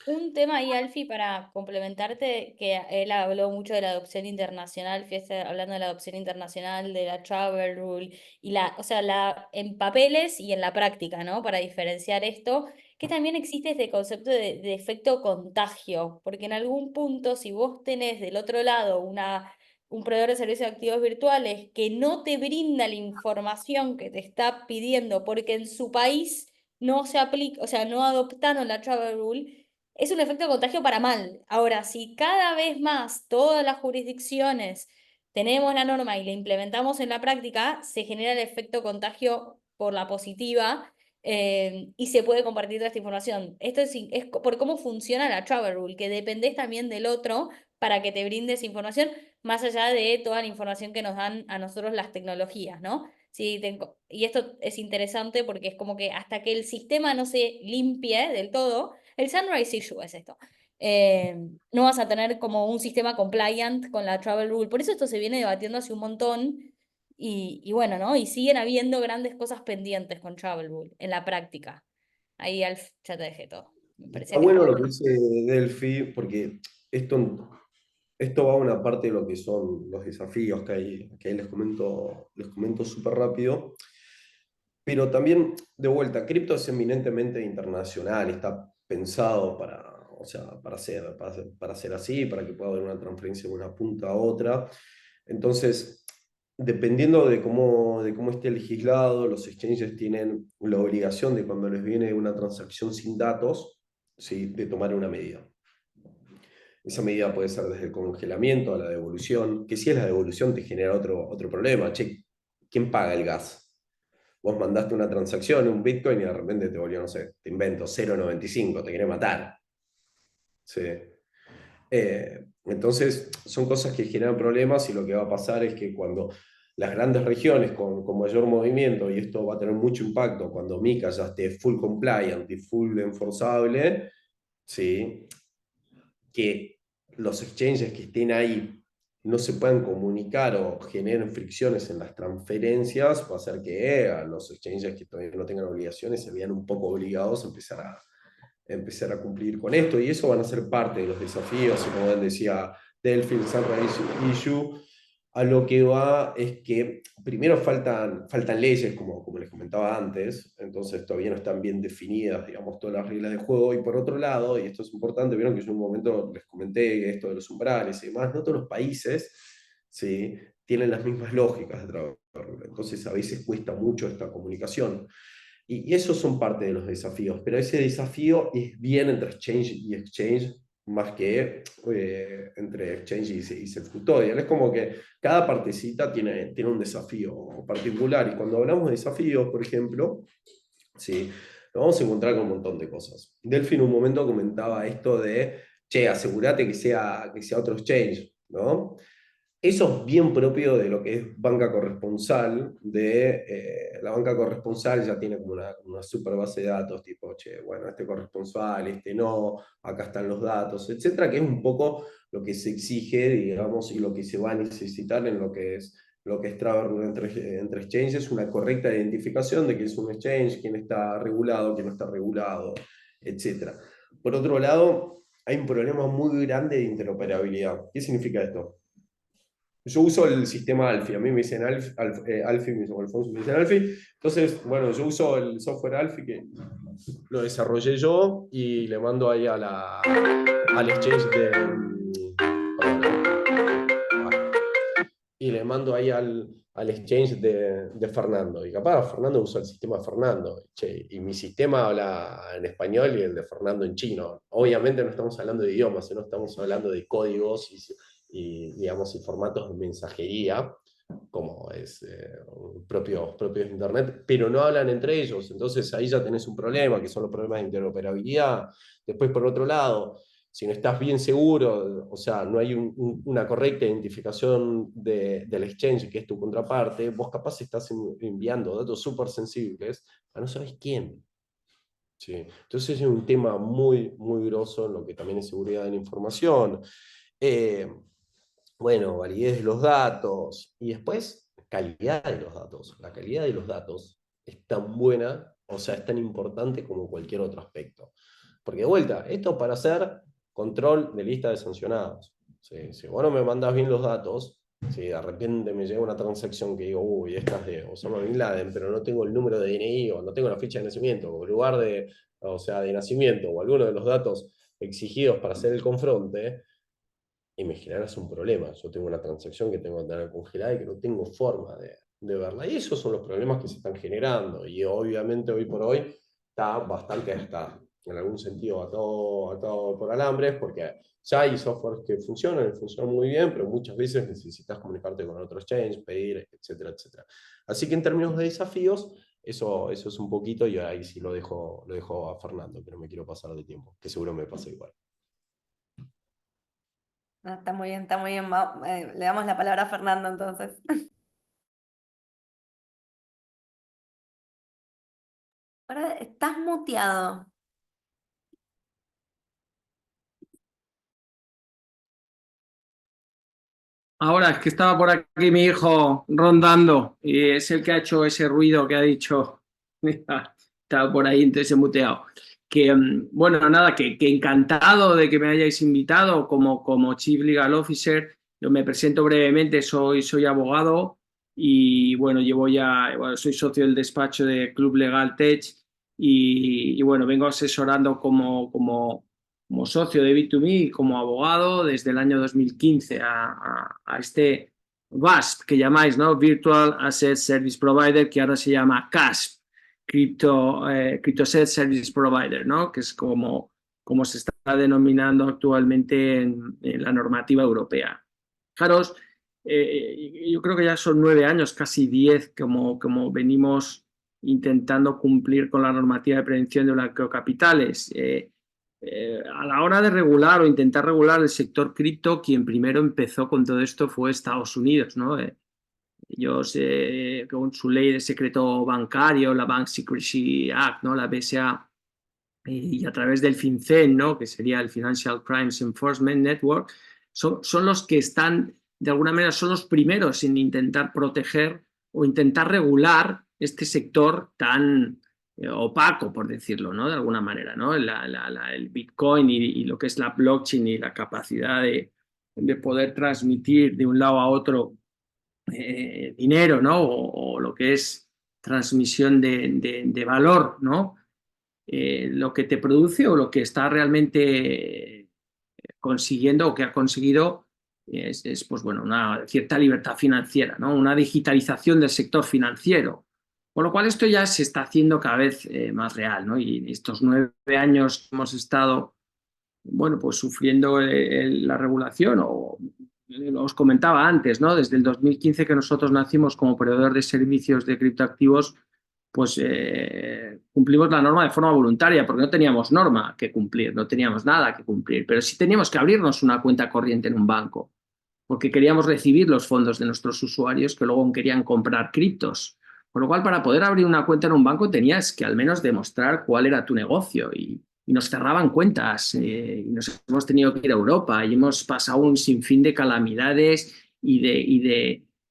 Un tema ahí, Alfie, para complementarte, que él habló mucho de la adopción internacional, fíjate, hablando de la adopción internacional, de la Travel Rule, y o sea, en papeles y en la práctica, ¿no? Para diferenciar esto, que también existe este concepto de efecto contagio, porque en algún punto, si vos tenés del otro lado un proveedor de servicios de activos virtuales que no te brinda la información que te está pidiendo porque en su país no se aplica, o sea, no adoptaron la Travel Rule, es un efecto de contagio para mal. Ahora, si cada vez más todas las jurisdicciones tenemos la norma y la implementamos en la práctica, se genera el efecto contagio por la positiva y se puede compartir toda esta información. Esto es por cómo funciona la Travel Rule, que dependés también del otro para que te brindes información, más allá de toda la información que nos dan a nosotros las tecnologías, ¿no? Sí, y esto es interesante porque es como que hasta que el sistema no se limpie del todo, el Sunrise Issue es esto. No vas a tener como un sistema compliant con la Travel Rule. Por eso esto se viene debatiendo hace un montón y bueno, ¿no? Y siguen habiendo grandes cosas pendientes con Travel Rule en la práctica. Ahí, Alf, ya te dejé todo. Me parecía Está que bueno estaba lo que bueno. dice Delphi, porque esto va a una parte de lo que son los desafíos que ahí les comento súper rápido. Pero también, de vuelta, cripto es eminentemente internacional, está pensado o sea, para ser así, para que pueda haber una transferencia de una punta a otra. Entonces, dependiendo de cómo esté legislado, los exchanges tienen la obligación de cuando les viene una transacción sin datos, ¿sí? De tomar una medida. Esa medida puede ser desde el congelamiento a la devolución, que si es la devolución te genera otro problema. Che, ¿quién paga el gas? Vos mandaste una transacción, un Bitcoin, y de repente te volvió, no sé, te invento, 0,95, te quiere matar. Sí. Entonces, son cosas que generan problemas y lo que va a pasar es que cuando las grandes regiones con mayor movimiento, y esto va a tener mucho impacto cuando MiCA ya esté full compliant y full enforzable, ¿sí? Que los exchanges que estén ahí no se puedan comunicar o generen fricciones en las transferencias, va a hacer que a los exchanges que todavía no tengan obligaciones se vean un poco obligados a empezar a cumplir con esto, y eso van a ser parte de los desafíos, y como él decía, Delphi, el Sunrise Issue, a lo que va es que primero faltan leyes, como les comentaba antes, entonces todavía no están bien definidas, digamos, todas las reglas de juego. Y por otro lado, y esto es importante, vieron que yo en un momento les comenté esto de los umbrales y demás, no todos los países, ¿sí?, tienen las mismas lógicas de trabajo. Entonces a veces cuesta mucho esta comunicación. Y esos son parte de los desafíos, pero ese desafío es bien entre exchange y exchange, más que entre exchange y self-custodial. Es como que cada partecita tiene un desafío particular, y cuando hablamos de desafíos, por ejemplo, ¿sí?, nos vamos a encontrar con un montón de cosas. Delphi en un momento comentaba esto de, che, asegúrate que sea otro exchange, ¿no? Eso es bien propio de lo que es banca corresponsal. La banca corresponsal ya tiene como una super base de datos, tipo, che, bueno, este corresponsal, este no, acá están los datos, etcétera, que es un poco lo que se exige, digamos, y lo que se va a necesitar en lo que es trabajar entre exchanges, una correcta identificación de qué es un exchange, quién está regulado, quién no está regulado, etcétera. Por otro lado, hay un problema muy grande de interoperabilidad. ¿Qué significa esto? Yo uso el sistema Alfie, a mí me dicen Alfie, Alfonso me dicen Alfie. Entonces, bueno, yo uso el software Alfie, que lo desarrollé yo, y le mando ahí al exchange y le mando ahí al exchange de Fernando. Y capaz Fernando usa el sistema de Fernando. Che, y mi sistema habla en español y el de Fernando en chino. Obviamente no estamos hablando de idiomas, sino estamos hablando de códigos digamos, y formatos de mensajería, como es propios de Internet, pero no hablan entre ellos. Entonces ahí ya tenés un problema, que son los problemas de interoperabilidad. Después, por otro lado, si no estás bien seguro, o sea, no hay una correcta identificación del exchange, que es tu contraparte, vos capaz estás enviando datos súper sensibles a no sabes quién. ¿Sí? Entonces es un tema muy, muy grosso en lo que también es seguridad de la información. Bueno, validez de los datos, y después calidad de los datos. La calidad de los datos es tan buena, o sea, es tan importante como cualquier otro aspecto. Porque de vuelta, esto para hacer control de lista de sancionados. ¿Sí? Si vos no me mandás bien los datos, si de repente me llega una transacción que digo, uy, esta es de Osama Bin Laden, pero no tengo el número de DNI, o no tengo la fecha de nacimiento, o el lugar de nacimiento, o alguno de los datos exigidos para hacer el confronte, y me generas un problema. Yo tengo una transacción que tengo que tener congelada y que no tengo forma de verla. Y esos son los problemas que se están generando. Y obviamente hoy por hoy está bastante en algún sentido atado por alambres, porque ya hay softwares que funcionan muy bien, pero muchas veces necesitas comunicarte con otros exchange, pedir, etcétera, etcétera. Así que en términos de desafíos, eso es un poquito, y ahí sí lo dejo a Fernando, que no me quiero pasar de tiempo, que seguro me pasa igual. Ah, está muy bien, está muy bien. Le damos la palabra a Fernando entonces. Ahora estás muteado. Ahora es que estaba por aquí mi hijo rondando y es el que ha hecho ese ruido que ha dicho. Estaba por ahí, entonces he muteado. Que bueno, nada, que encantado de que me hayáis invitado como Chief Legal Officer. Yo me presento brevemente, soy abogado y bueno, soy socio del despacho de Club Legal Tech y bueno, vengo asesorando como socio de B2B y como abogado desde el año 2015 a este VASP que llamáis, ¿no? Virtual Asset Service Provider, que ahora se llama CASP, Crypto Asset Service Provider, ¿no? Que es como se está denominando actualmente en la normativa europea. Fijaros, yo creo que ya son 9 años, casi 10, como venimos intentando cumplir con la normativa de prevención de blanqueocapitales. A la hora de regular o intentar regular el sector cripto, quien primero empezó con todo esto fue Estados Unidos, ¿no? Ellos, con su ley de secreto bancario, la Bank Secrecy Act, ¿no? La BSA, y a través del FinCEN, ¿no? Que sería el Financial Crimes Enforcement Network, son los que están, de alguna manera, son los primeros en intentar proteger o intentar regular este sector tan opaco, por decirlo, ¿no? De alguna manera, ¿no? El Bitcoin y lo que es la blockchain y la capacidad de poder transmitir de un lado a otro dinero, ¿no? O lo que es transmisión de valor, ¿no? Lo que te produce o lo que está realmente consiguiendo o que ha conseguido es pues bueno, una cierta libertad financiera, ¿no? Una digitalización del sector financiero. Con lo cual esto ya se está haciendo cada vez más real, ¿no? Y estos 9 años hemos estado, bueno, pues sufriendo la regulación, o os comentaba antes, ¿no? Desde el 2015 que nosotros nacimos como proveedor de servicios de criptoactivos, pues cumplimos la norma de forma voluntaria, porque no teníamos norma que cumplir, no teníamos nada que cumplir, pero sí teníamos que abrirnos una cuenta corriente en un banco, porque queríamos recibir los fondos de nuestros usuarios que luego querían comprar criptos. Con lo cual, para poder abrir una cuenta en un banco tenías que al menos demostrar cuál era tu negocio, y nos cerraban cuentas, y nos hemos tenido que ir a Europa y hemos pasado un sinfín de calamidades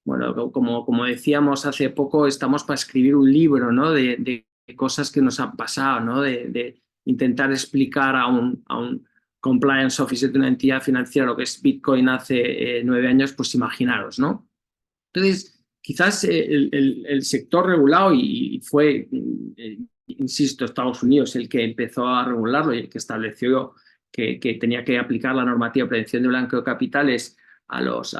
bueno, como decíamos hace poco, estamos para escribir un libro, ¿no? de cosas que nos han pasado, ¿no? De intentar explicar a un compliance officer de una entidad financiera lo que es Bitcoin hace 9 años, pues imaginaros, ¿no? Entonces, quizás el sector regulado, y fue, insisto, Estados Unidos el que empezó a regularlo y el que estableció que tenía que aplicar la normativa de prevención de blanqueo de capitales a los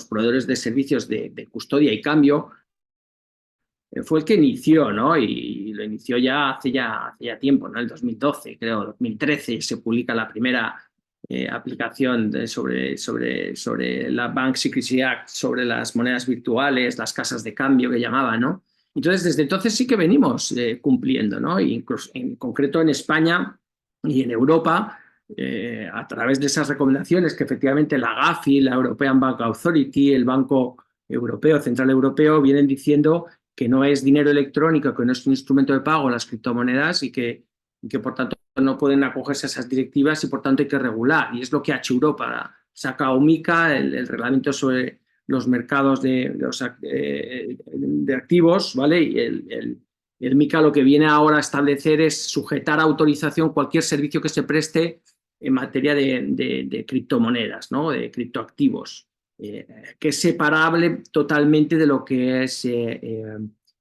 proveedores de servicios de custodia y cambio, fue el que inició, ¿no? Y lo inició hace ya tiempo, ¿no? El 2012, creo, 2013 se publica la primera aplicación sobre la Bank Secrecy Act, sobre las monedas virtuales, las casas de cambio que llamaban, ¿no? Entonces, desde entonces sí que venimos cumpliendo, ¿no? Incluso en concreto en España y en Europa, a través de esas recomendaciones que efectivamente la GAFI, la European Bank Authority, el Banco Europeo, Central Europeo, vienen diciendo que no es dinero electrónico, que no es un instrumento de pago las criptomonedas, y que por tanto no pueden acogerse a esas directivas, y por tanto hay que regular. Y es lo que ha hecho Europa. Saca MiCA, el reglamento sobre los mercados de activos, ¿vale? Y el MiCA lo que viene ahora a establecer es sujetar a autorización cualquier servicio que se preste en materia de criptomonedas, ¿no? De criptoactivos, que es separable totalmente de lo que es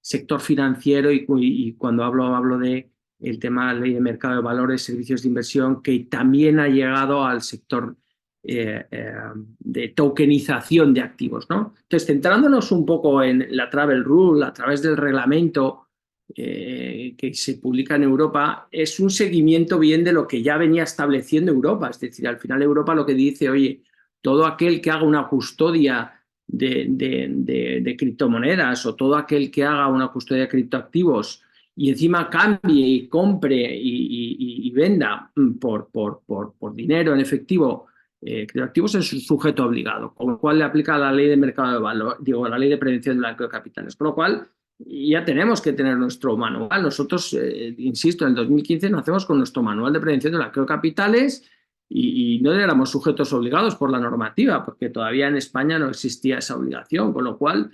sector financiero, y cuando hablo de el tema de la ley de mercado de valores, servicios de inversión, que también ha llegado al sector de tokenización de activos, ¿no? Entonces, centrándonos un poco en la Travel Rule a través del reglamento que se publica en Europa, es un seguimiento bien de lo que ya venía estableciendo Europa. Es decir, al final Europa lo que dice, oye, todo aquel que haga una custodia de criptomonedas, o todo aquel que haga una custodia de criptoactivos y encima cambie y compre y venda por dinero en efectivo criptoactivos, es un sujeto obligado, con lo cual le aplica la ley de mercado de valor, digo, la ley de prevención del blanqueo de capitales, con lo cual ya tenemos que tener nuestro manual. Nosotros, insisto, en el 2015 nacemos con nuestro manual de prevención del blanqueo de capitales, y no éramos sujetos obligados por la normativa, porque todavía en España no existía esa obligación, con lo cual,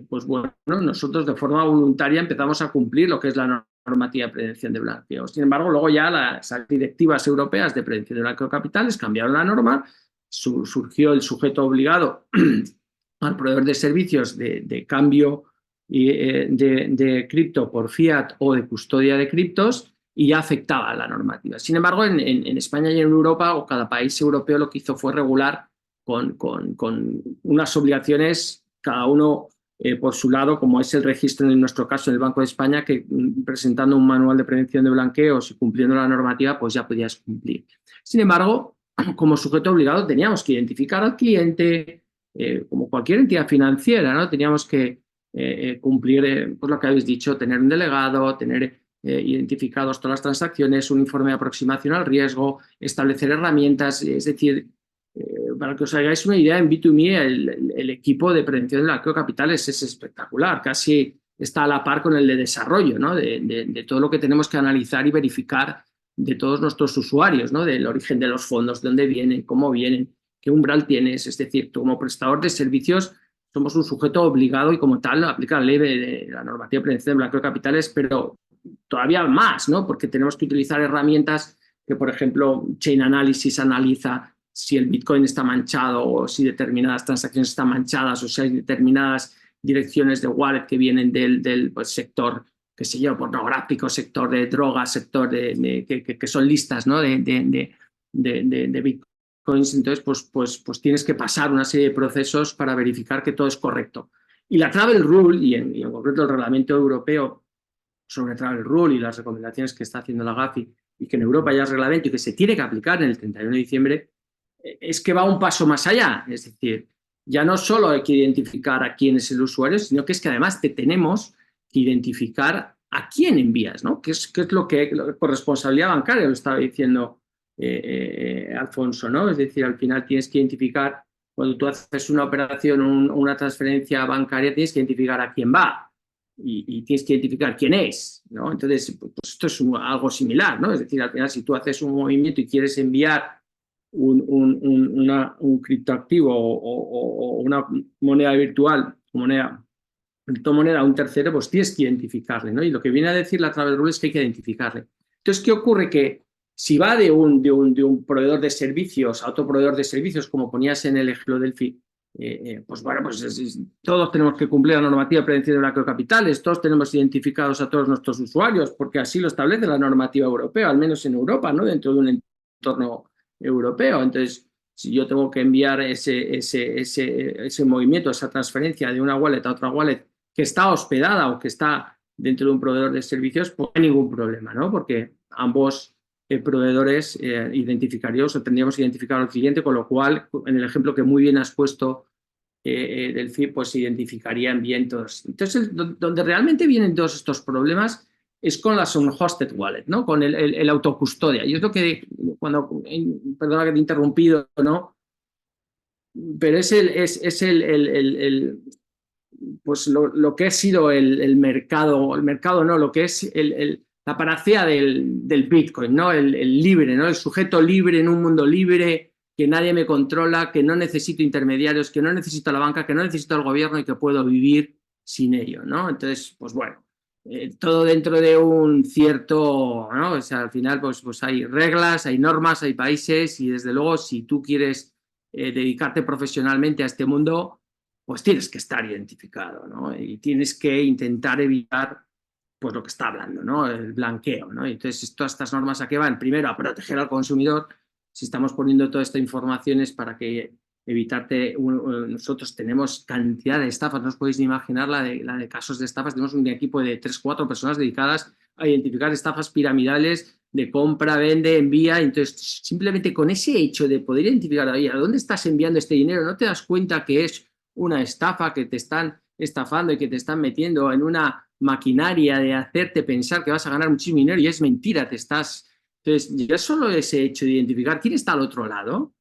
pues bueno, nosotros de forma voluntaria empezamos a cumplir lo que es la normativa de prevención de blanqueo. Sin embargo, luego ya las directivas europeas de prevención de blanqueo de capitales cambiaron la norma, surgió el sujeto obligado al proveedor de servicios de cambio de cripto por fiat o de custodia de criptos, y ya afectaba a la normativa. Sin embargo, en España y en Europa, o cada país europeo lo que hizo fue regular con unas obligaciones, cada uno por su lado, como es el registro en nuestro caso en el Banco de España, que presentando un manual de prevención de blanqueos y cumpliendo la normativa, pues ya podías cumplir. Sin embargo, como sujeto obligado teníamos que identificar al cliente, como cualquier entidad financiera, ¿no? Teníamos que cumplir pues lo que habéis dicho, tener un delegado, tener identificados todas las transacciones, un informe de aproximación al riesgo, establecer herramientas. Es decir, para que os hagáis una idea, en B2Me el equipo de prevención del blanqueo de capitales es espectacular, casi está a la par con el de desarrollo, ¿no? de todo lo que tenemos que analizar y verificar de todos nuestros usuarios, ¿no? Del origen de los fondos, de dónde vienen, cómo vienen, qué umbral tienes. Es decir, como prestador de servicios somos un sujeto obligado, y como tal aplica la ley de la normativa de prevención del blanqueo de capitales, pero todavía más, ¿no? Porque tenemos que utilizar herramientas que, por ejemplo, Chain Analysis analiza si el Bitcoin está manchado o si determinadas transacciones están manchadas o si hay determinadas direcciones de wallet que vienen del pues, sector, qué sé yo, pornográfico, sector de drogas, sector que son listas, ¿no? de Bitcoins. Entonces, pues tienes que pasar una serie de procesos para verificar que todo es correcto. Y la Travel Rule, y en concreto el reglamento europeo sobre Travel Rule y las recomendaciones que está haciendo la GAFI, y que en Europa ya es reglamento y que se tiene que aplicar en el 31 de diciembre, es que va un paso más allá. Es decir, ya no solo hay que identificar a quién es el usuario, sino que es que además te tenemos que identificar a quién envías, ¿no? Que es lo que por responsabilidad bancaria, lo estaba diciendo Alfonso, ¿no? Es decir, al final tienes que identificar, cuando tú haces una operación, una transferencia bancaria, tienes que identificar a quién va. Y tienes que identificar quién es, ¿no? Entonces, pues esto es algo similar, ¿no? Es decir, al final, si tú haces un movimiento y quieres enviar un criptoactivo o una moneda virtual, criptomoneda a un tercero, pues tienes que identificarle, ¿no? Y lo que viene a decir la Travel Rule es que hay que identificarle. Entonces, ¿qué ocurre? Que si va de un proveedor de servicios a otro proveedor de servicios, como ponías en el ejemplo del FI, pues bueno, pues todos tenemos que cumplir la normativa de prevención de blanqueo de capitales, todos tenemos identificados a todos nuestros usuarios, porque así lo establece la normativa europea, al menos en Europa, ¿no? Dentro de un entorno europeo. Entonces, si yo tengo que enviar ese movimiento, esa transferencia de una wallet a otra wallet que está hospedada o que está dentro de un proveedor de servicios, pues no hay ningún problema, ¿no? Porque ambos proveedores identificaríamos o tendríamos identificado al cliente, con lo cual, en el ejemplo que muy bien has puesto del FIP, pues se identificarían bien todos. Entonces, donde realmente vienen todos estos problemas es con las unhosted wallet, ¿no? Con el autocustodia. Y es lo que, perdona que te he interrumpido, ¿no? Pero pues lo que ha sido el mercado no, lo que es la panacea del Bitcoin, ¿no? El libre, ¿no? El sujeto libre en un mundo libre, que nadie me controla, que no necesito intermediarios, que no necesito la banca, que no necesito el gobierno y que puedo vivir sin ello, ¿no? Entonces, pues bueno, todo dentro de un cierto, ¿no? O sea, al final, pues hay reglas, hay normas, hay países y desde luego, si tú quieres dedicarte profesionalmente a este mundo, pues tienes que estar identificado, ¿no? Y tienes que intentar evitar, pues lo que está hablando, ¿no? El blanqueo, ¿no? Y entonces, todas estas normas, ¿a qué van? Primero, a proteger al consumidor. Si estamos poniendo toda esta información es para que evitarte. Nosotros tenemos cantidad de estafas, no os podéis ni imaginar la de casos de estafas. Tenemos un equipo de 3-4 personas dedicadas a identificar estafas piramidales de compra, vende, envía. Entonces, simplemente con ese hecho de poder identificar, oye, ¿a dónde estás enviando este dinero? ¿No te das cuenta que es una estafa, que te están estafando y que te están metiendo en una maquinaria de hacerte pensar que vas a ganar muchísimo dinero y es mentira, te estás... Entonces, ya solo ese hecho de identificar quién está al otro lado,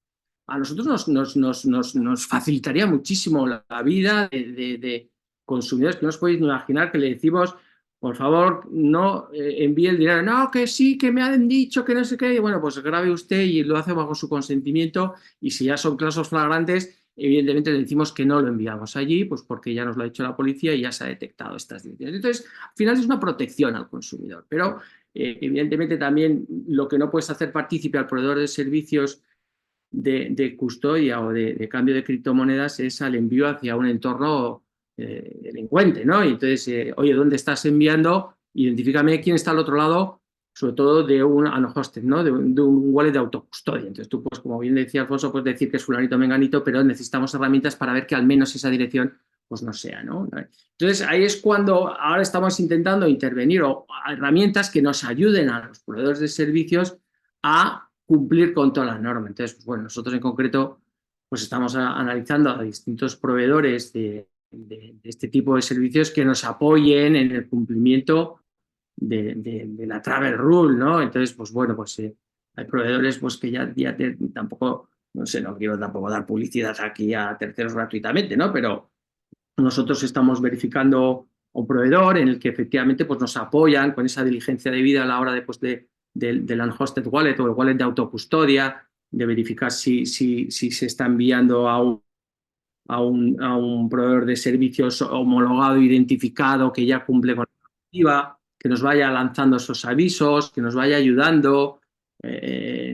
a nosotros nos facilitaría muchísimo la vida de consumidores, que no os podéis imaginar que le decimos, por favor, no envíe el dinero, no, que sí, que me han dicho, que no sé qué, y bueno, pues grabe usted y lo hace bajo su consentimiento, y si ya son casos flagrantes, evidentemente le decimos que no lo enviamos allí, pues porque ya nos lo ha dicho la policía y ya se ha detectado estas direcciones. Entonces, al final es una protección al consumidor, pero evidentemente también lo que no puedes hacer partícipe al proveedor de servicios de custodia o de cambio de criptomonedas es al envío hacia un entorno delincuente, ¿no? Y entonces, oye, ¿dónde estás enviando? Identifícame quién está al otro lado, sobre todo de un unhosted, ¿no? De un wallet de autocustodia. Entonces tú, pues como bien decía Alfonso, puedes decir que es fulanito menganito, pero necesitamos herramientas para ver que al menos esa dirección pues no sea, ¿no? Entonces ahí es cuando ahora estamos intentando intervenir o herramientas que nos ayuden a los proveedores de servicios a cumplir con todas las normas. Entonces, pues bueno, nosotros en concreto pues estamos analizando a distintos proveedores de este tipo de servicios que nos apoyen en el cumplimiento de la Travel Rule, ¿no? Entonces, pues bueno, pues hay proveedores pues que ya tampoco, no sé, no quiero tampoco dar publicidad aquí a terceros gratuitamente, ¿no? Pero nosotros estamos verificando un proveedor en el que efectivamente pues nos apoyan con esa diligencia debida a la hora del unhosted wallet o el wallet de autocustodia, de verificar si se está enviando a un proveedor de servicios homologado, identificado, que ya cumple con la normativa, que nos vaya lanzando esos avisos, que nos vaya ayudando.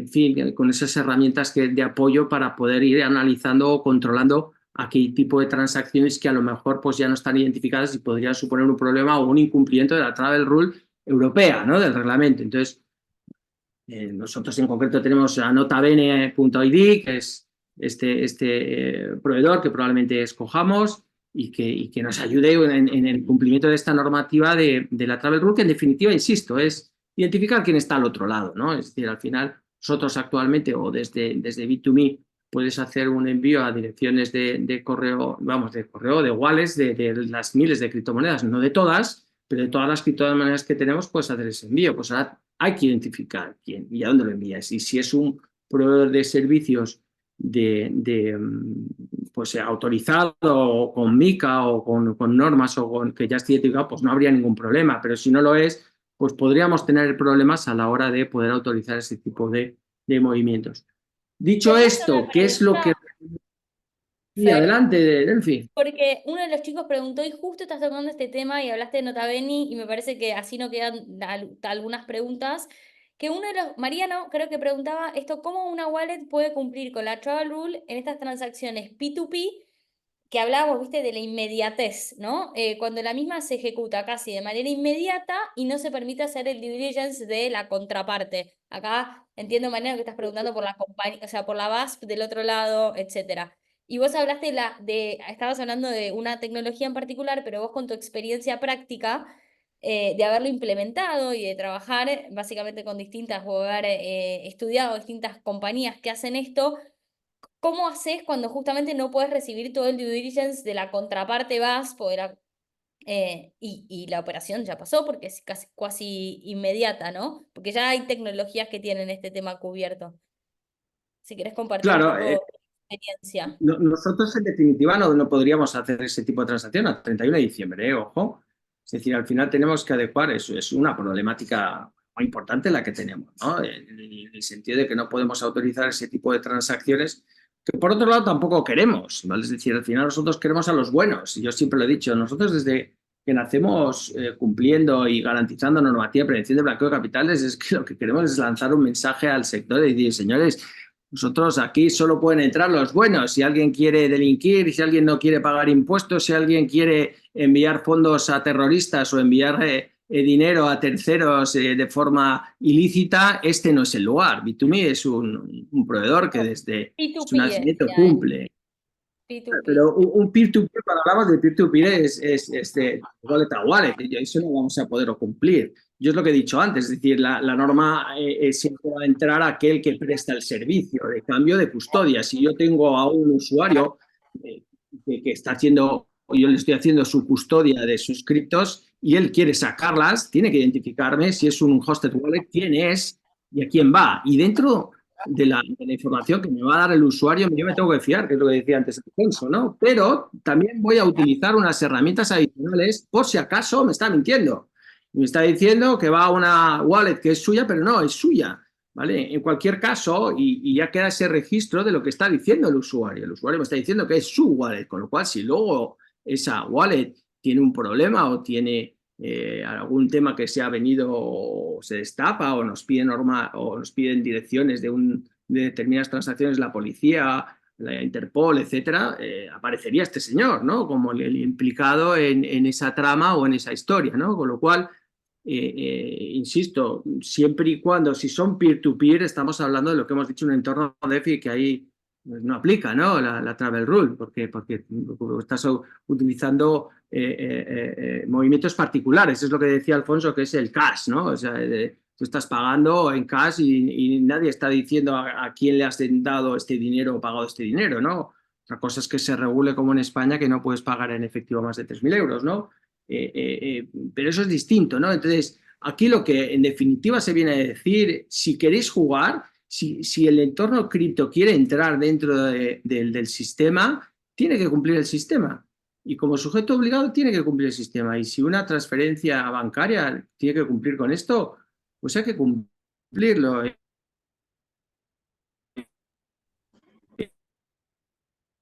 en fin, con esas herramientas de apoyo para poder ir analizando o controlando a qué tipo de transacciones que a lo mejor pues ya no están identificadas y podrían suponer un problema o un incumplimiento de la Travel Rule europea, ¿no? Del reglamento. Entonces, nosotros en concreto tenemos a notabene.id, que es este proveedor que probablemente escojamos y que nos ayude en el cumplimiento de esta normativa de la Travel Rule, que en definitiva, insisto, es identificar quién está al otro lado, ¿no? Es decir, al final, nosotros actualmente o desde Bit2Me puedes hacer un envío a direcciones de correo, vamos, de correo, de wallets, de las miles de criptomonedas, no de todas, pero de todas las criptomonedas que tenemos, puedes hacer ese envío. Pues ahora hay que identificar quién y a dónde lo envías. Y si es un proveedor de servicios pues autorizado o con MiCA o con normas o con que ya esté identificado, pues no habría ningún problema. Pero si no lo es, pues podríamos tener problemas a la hora de poder autorizar ese tipo de movimientos. Dicho esto, ¿qué es lo que... Y adelante, Delphi. Porque uno de los chicos preguntó, y justo estás tocando este tema y hablaste de Nota Bene, y me parece que así no quedan algunas preguntas, que uno de los, Mariano creo que preguntaba esto, ¿cómo una wallet puede cumplir con la Travel Rule en estas transacciones P2P que hablábamos, viste, de la inmediatez, ¿no? Cuando la misma se ejecuta casi de manera inmediata y no se permite hacer el due diligence de la contraparte. Acá entiendo, Mariano, que estás preguntando por la compañía, o sea, por la VASP del otro lado, etcétera. Y vos hablaste estabas hablando de una tecnología en particular, pero vos con tu experiencia práctica de haberlo implementado y de trabajar básicamente con distintas, o haber estudiado distintas compañías que hacen esto, ¿cómo haces cuando justamente no puedes recibir todo el due diligence de la contraparte VASP y la operación ya pasó porque es casi inmediata, ¿no? Porque ya hay tecnologías que tienen este tema cubierto. Si querés compartir un Claro, poco tu experiencia. nosotros en definitiva no podríamos hacer ese tipo de transacción a 31 de diciembre, ojo. Es decir, al final tenemos que adecuar, eso es una problemática muy importante la que tenemos, ¿no? En el sentido de que no podemos autorizar ese tipo de transacciones que por otro lado tampoco queremos, ¿vale? Es decir, al final nosotros queremos a los buenos, y yo siempre lo he dicho, nosotros desde que nacemos cumpliendo y garantizando normativa de prevención de blanqueo de capitales, es que lo que queremos es lanzar un mensaje al sector y decir, señores, nosotros aquí solo pueden entrar los buenos. Si alguien quiere delinquir, si alguien no quiere pagar impuestos, si alguien quiere enviar fondos a terroristas o enviar dinero a terceros de forma ilícita, este no es el lugar. Bit2Me es un proveedor que desde su P2P nacimiento cumple. P2P. Pero un peer-to-peer, cuando hablamos de peer-to-peer, es wallet a wallet, y eso no vamos a poder cumplir. Yo es lo que he dicho antes, es decir, la norma siempre va a entrar aquel que presta el servicio de cambio de custodia. Si yo tengo a un usuario que está haciendo, o yo le estoy haciendo su custodia de sus criptos y él quiere sacarlas, tiene que identificarme si es un hosted wallet, quién es y a quién va. Y dentro de la información que me va a dar el usuario, yo me tengo que fiar, que es lo que decía antes Alfonso, ¿no? Pero también voy a utilizar unas herramientas adicionales por si acaso me está mintiendo. Me está diciendo que va a una wallet que es suya, pero no es suya, ¿vale? En cualquier caso, y ya queda ese registro de lo que está diciendo el usuario. El usuario me está diciendo que es su wallet, con lo cual si luego esa wallet tiene un problema o tiene algún tema que se ha venido o se destapa o nos piden direcciones de determinadas transacciones la policía, la Interpol, etcétera, aparecería este señor, ¿no? Como el implicado en esa trama o en esa historia, ¿no? Con lo cual, insisto, siempre y cuando, si son peer-to-peer, estamos hablando de lo que hemos dicho en un entorno DeFi que ahí no aplica, ¿no? La Travel Rule, porque estás utilizando movimientos particulares. Es lo que decía Alfonso, que es el cash, ¿no? O sea, tú estás pagando en cash y nadie está diciendo a quién le has dado este dinero o pagado este dinero, ¿no? Otra cosa es que se regule como en España, que no puedes pagar en efectivo más de 3.000 euros, ¿no? Pero eso es distinto, ¿no? Entonces, aquí lo que en definitiva se viene a decir, si queréis jugar, si el entorno cripto quiere entrar dentro del sistema, tiene que cumplir el sistema. Y como sujeto obligado tiene que cumplir el sistema. Y si una transferencia bancaria tiene que cumplir con esto, pues hay que cumplirlo.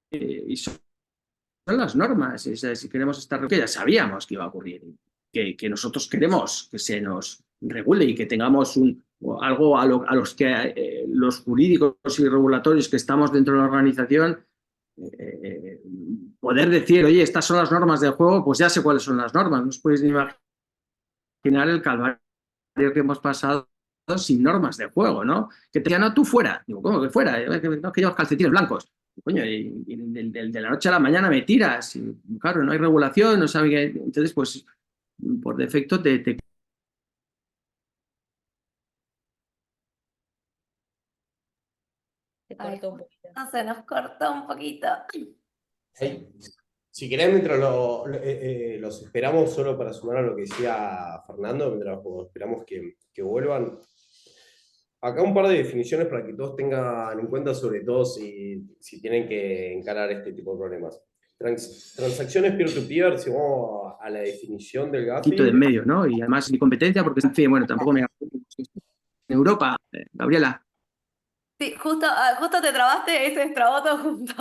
Y son las normas. Si queremos estar, que ya sabíamos que iba a ocurrir, que nosotros queremos que se nos regule y que tengamos o algo a los que los jurídicos y regulatorios que estamos dentro de la organización, poder decir, oye, estas son las normas del juego, pues ya sé cuáles son las normas. No os podéis ni imaginar el calvario que hemos pasado sin normas de juego, ¿no? Que te decían, no, tú fuera. Digo, ¿cómo que fuera? No, es que llevas calcetines blancos. Coño, y de la noche a la mañana me tiras. Y, claro, no hay regulación, no sabe qué. Entonces, pues, por defecto te Se Ay, cortó un poquito. no se nos cortó un poquito. Ahí, si querés, mientras los esperamos, solo para sumar a lo que decía Fernando, mientras esperamos que vuelvan. Acá un par de definiciones para que todos tengan en cuenta, sobre todo si tienen que encarar este tipo de problemas. Transacciones peer-to-peer, si vamos a la definición del quito de en Gafi. medio, ¿no? Y además mi competencia, porque en fin, bueno, tampoco me... En Europa, Gabriela. Sí, justo te trabaste y se destrabó todo junto.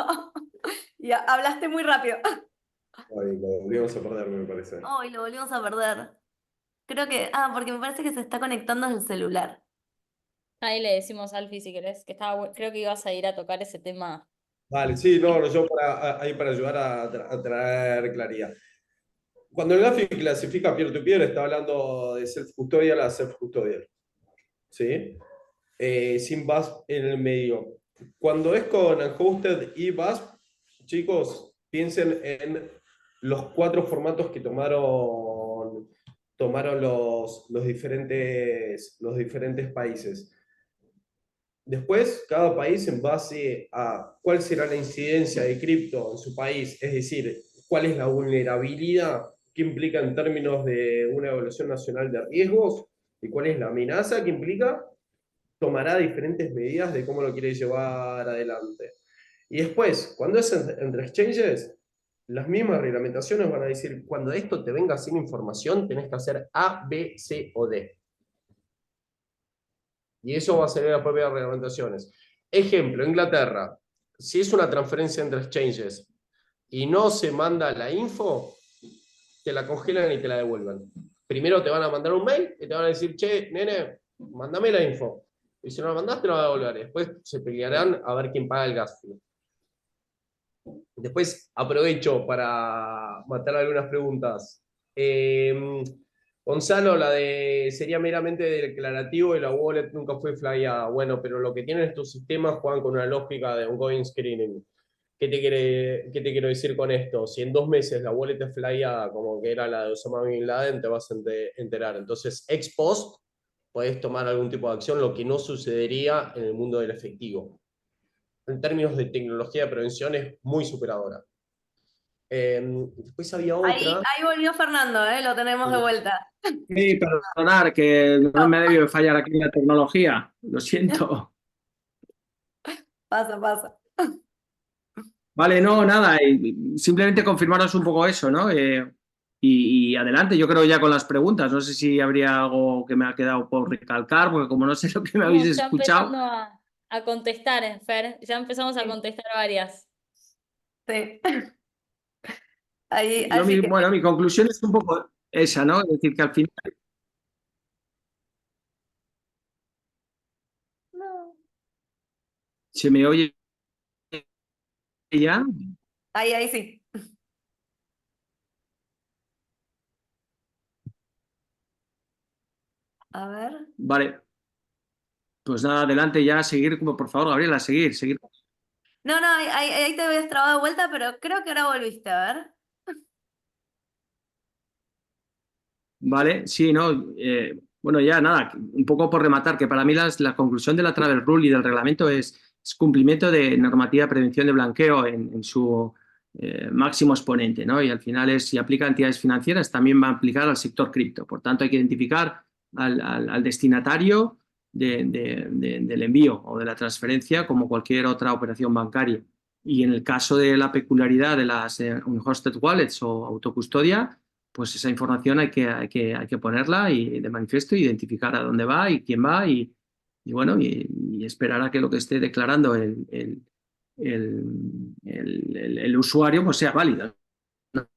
Y hablaste muy rápido. Ay, lo volvimos a perder, me parece. Ay, lo volvimos a perder. Creo que. Porque me parece que se está conectando desde el celular. Ahí le decimos a Alfie si querés, que creo que ibas a ir a tocar ese tema. Vale, sí, no, yo ahí para ayudar a traer claridad. Cuando el Gafi clasifica peer-to-peer, está hablando de self-custodial a self-custodial, ¿sí? Sin VASP en el medio. Cuando es con Hosted y VASP, chicos, piensen en los 4 formatos que tomaron los diferentes países. Después, cada país en base a cuál será la incidencia de cripto en su país, es decir, cuál es la vulnerabilidad que implica en términos de una evaluación nacional de riesgos y cuál es la amenaza que implica, tomará diferentes medidas de cómo lo quiere llevar adelante. Y después, cuando es entre exchanges, las mismas reglamentaciones van a decir, cuando esto te venga sin información, tenés que hacer A, B, C o D. Y eso va a ser las propias reglamentaciones. Ejemplo, Inglaterra, si es una transferencia entre exchanges y no se manda la info, te la congelan y te la devuelven. Primero te van a mandar un mail y te van a decir, che, nene, mándame la info. Y si no la mandaste, la van a devolver. Después se pelearán a ver quién paga el gas fee. Después aprovecho para matar algunas preguntas. Gonzalo, sería meramente declarativo y la wallet nunca fue flyada. Bueno, pero lo que tienen estos sistemas juegan con una lógica de ongoing screening. ¿Qué te quiero decir con esto? Si en 2 meses la wallet es flyada, como que era la de Osama Bin Laden, te vas a enterar. Entonces, ex post, podés tomar algún tipo de acción, lo que no sucedería en el mundo del efectivo. En términos de tecnología de prevención es muy superadora. Después había otra. Ahí volvió Fernando, lo tenemos de vuelta. Sí, perdonar, que no me ha debido fallar aquí la tecnología. Lo siento. Pasa. Vale, no, nada. Simplemente confirmaros un poco eso, ¿no? Y adelante, yo creo ya con las preguntas. No sé si habría algo que me ha quedado por recalcar, porque como no sé lo que me habéis Ya escuchado. empezando a contestar, Fer. Ya empezamos a contestar varias. Sí. Así que. Bueno, mi conclusión es un poco esa, ¿no? Es decir, que al final No. se me oye ya. Ahí sí. A ver. Vale. Pues nada, adelante ya, seguir, por favor, Gabriela, seguir. No, ahí te habías trabado de vuelta, pero creo que ahora volviste, a ver. Vale, sí, no. Bueno, ya nada, un poco por rematar, que para mí la conclusión de la Travel Rule y del reglamento es cumplimiento de normativa de prevención de blanqueo en su máximo exponente, ¿no? Y al final si aplica a entidades financieras, también va a aplicar al sector cripto. Por tanto, hay que identificar al destinatario del envío o de la transferencia como cualquier otra operación bancaria. Y en el caso de la peculiaridad de las unhosted wallets o autocustodia, pues esa información hay que ponerla y de manifiesto, identificar a dónde va y quién va y bueno, y esperar a que lo que esté declarando el usuario pues sea válido, ¿no?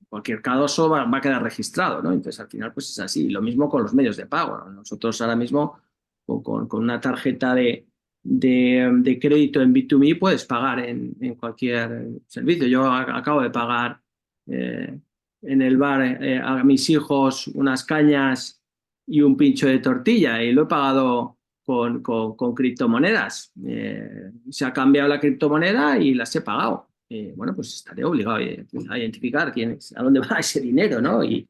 cualquier caso va a quedar registrado, ¿no? Entonces, al final, pues es así. Lo mismo con los medios de pago, ¿no? Nosotros ahora mismo, con una tarjeta de crédito en B2B, puedes pagar en cualquier servicio. Yo acabo de pagar en el bar a mis hijos unas cañas y un pincho de tortilla y lo he pagado con criptomonedas. Se ha cambiado la criptomoneda y las he pagado. Bueno, pues estaré obligado a identificar a dónde va ese dinero, ¿no? Y,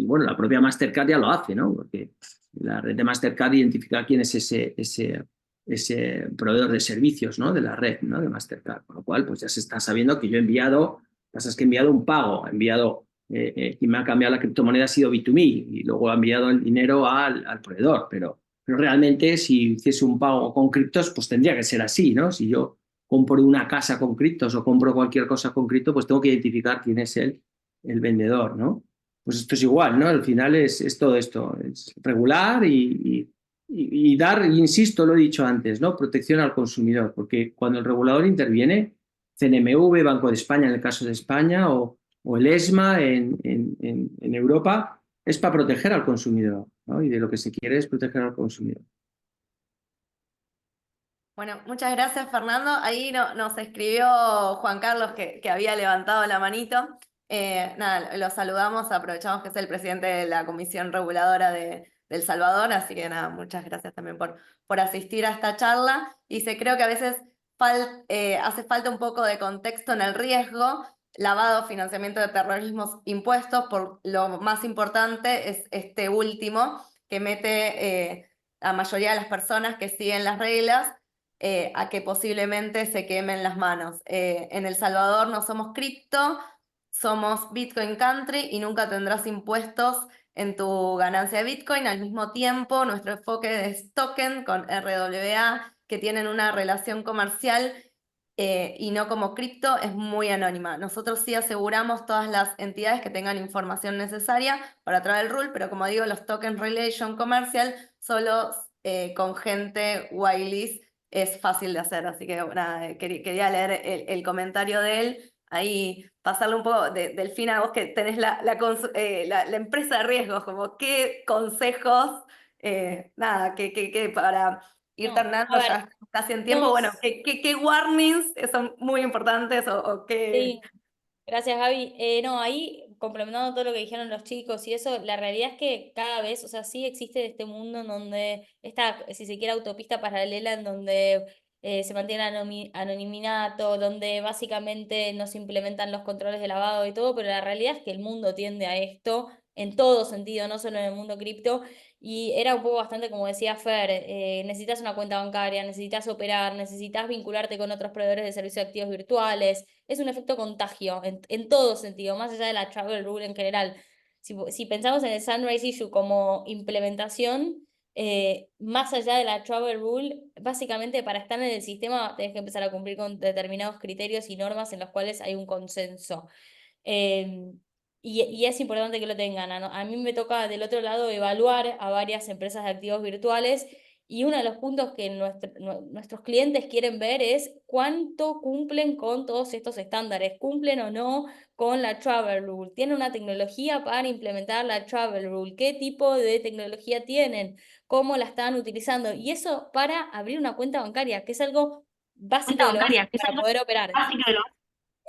bueno, la propia Mastercard ya lo hace, ¿no? Porque la red de Mastercard identifica quién es ese proveedor de servicios, ¿no? De la red, ¿no? De Mastercard. Con lo cual, pues ya se está sabiendo que yo he enviado, pasa es que he enviado un pago, he enviado, quien me ha cambiado la criptomoneda ha sido B2Me y luego ha enviado el dinero al proveedor, pero realmente si hiciese un pago con criptos, pues tendría que ser así, ¿no? Si yo compro una casa con criptos o compro cualquier cosa con cripto, pues tengo que identificar quién es el vendedor, ¿no? Pues esto es igual, ¿no? Al final es todo esto, es regular y dar, insisto, lo he dicho antes, ¿no? Protección al consumidor, porque cuando el regulador interviene, CNMV, Banco de España en el caso de España o el ESMA en Europa, es para proteger al consumidor, ¿no? Y de lo que se quiere es proteger al consumidor. Bueno, muchas gracias, Fernando. Ahí nos escribió Juan Carlos que había levantado la manito. Nada, lo saludamos, aprovechamos que es el presidente de la Comisión Reguladora de El Salvador, así que nada, muchas gracias también por asistir a esta charla. Y creo que a veces hace falta un poco de contexto en el riesgo, lavado, financiamiento de terrorismo, impuestos, por lo más importante es este último que mete la mayoría de las personas que siguen las reglas a que posiblemente se quemen las manos. En El Salvador no somos cripto, somos Bitcoin Country y nunca tendrás impuestos en tu ganancia de Bitcoin. Al mismo tiempo, nuestro enfoque es token con RWA, que tienen una relación comercial y no como cripto, es muy anónima. Nosotros sí aseguramos todas las entidades que tengan información necesaria para traer el rule, pero como digo, los token relation comercial solo con gente whitelist es fácil de hacer, así que nada, quería leer el comentario de él, ahí pasarle un poco del fin a vos que tenés la empresa de riesgos, como qué consejos, nada, que para ir No, terminando a ya ver, estamos casi en tiempo, no, bueno, qué warnings son muy importantes o qué... sí. Gracias, Gaby. No, ahí complementando todo lo que dijeron los chicos y eso, la realidad es que cada vez, o sea, sí existe este mundo en donde esta, si se quiere, autopista paralela en donde se mantiene anonimato, donde básicamente no se implementan los controles de lavado y todo, pero la realidad es que el mundo tiende a esto en todo sentido, no solo en el mundo cripto. Y era un poco bastante como decía Fer, necesitas una cuenta bancaria, necesitas operar, necesitas vincularte con otros proveedores de servicios de activos virtuales. Es un efecto contagio en todo sentido, más allá de la travel rule en general. Si pensamos en el Sunrise Issue como implementación, más allá de la travel rule, básicamente para estar en el sistema tenés que empezar a cumplir con determinados criterios y normas en los cuales hay un consenso. Eh, y es importante que lo tengan. A mí me toca del otro lado evaluar a varias empresas de activos virtuales y uno de los puntos que nuestros clientes quieren ver es cuánto cumplen con todos estos estándares, cumplen o no con la Travel Rule, tienen una tecnología para implementar la Travel Rule, qué tipo de tecnología tienen, cómo la están utilizando y eso para abrir una cuenta bancaria, que es algo básico Cuenta de lo básico bancaria, que es para algo poder operar. básico de lo...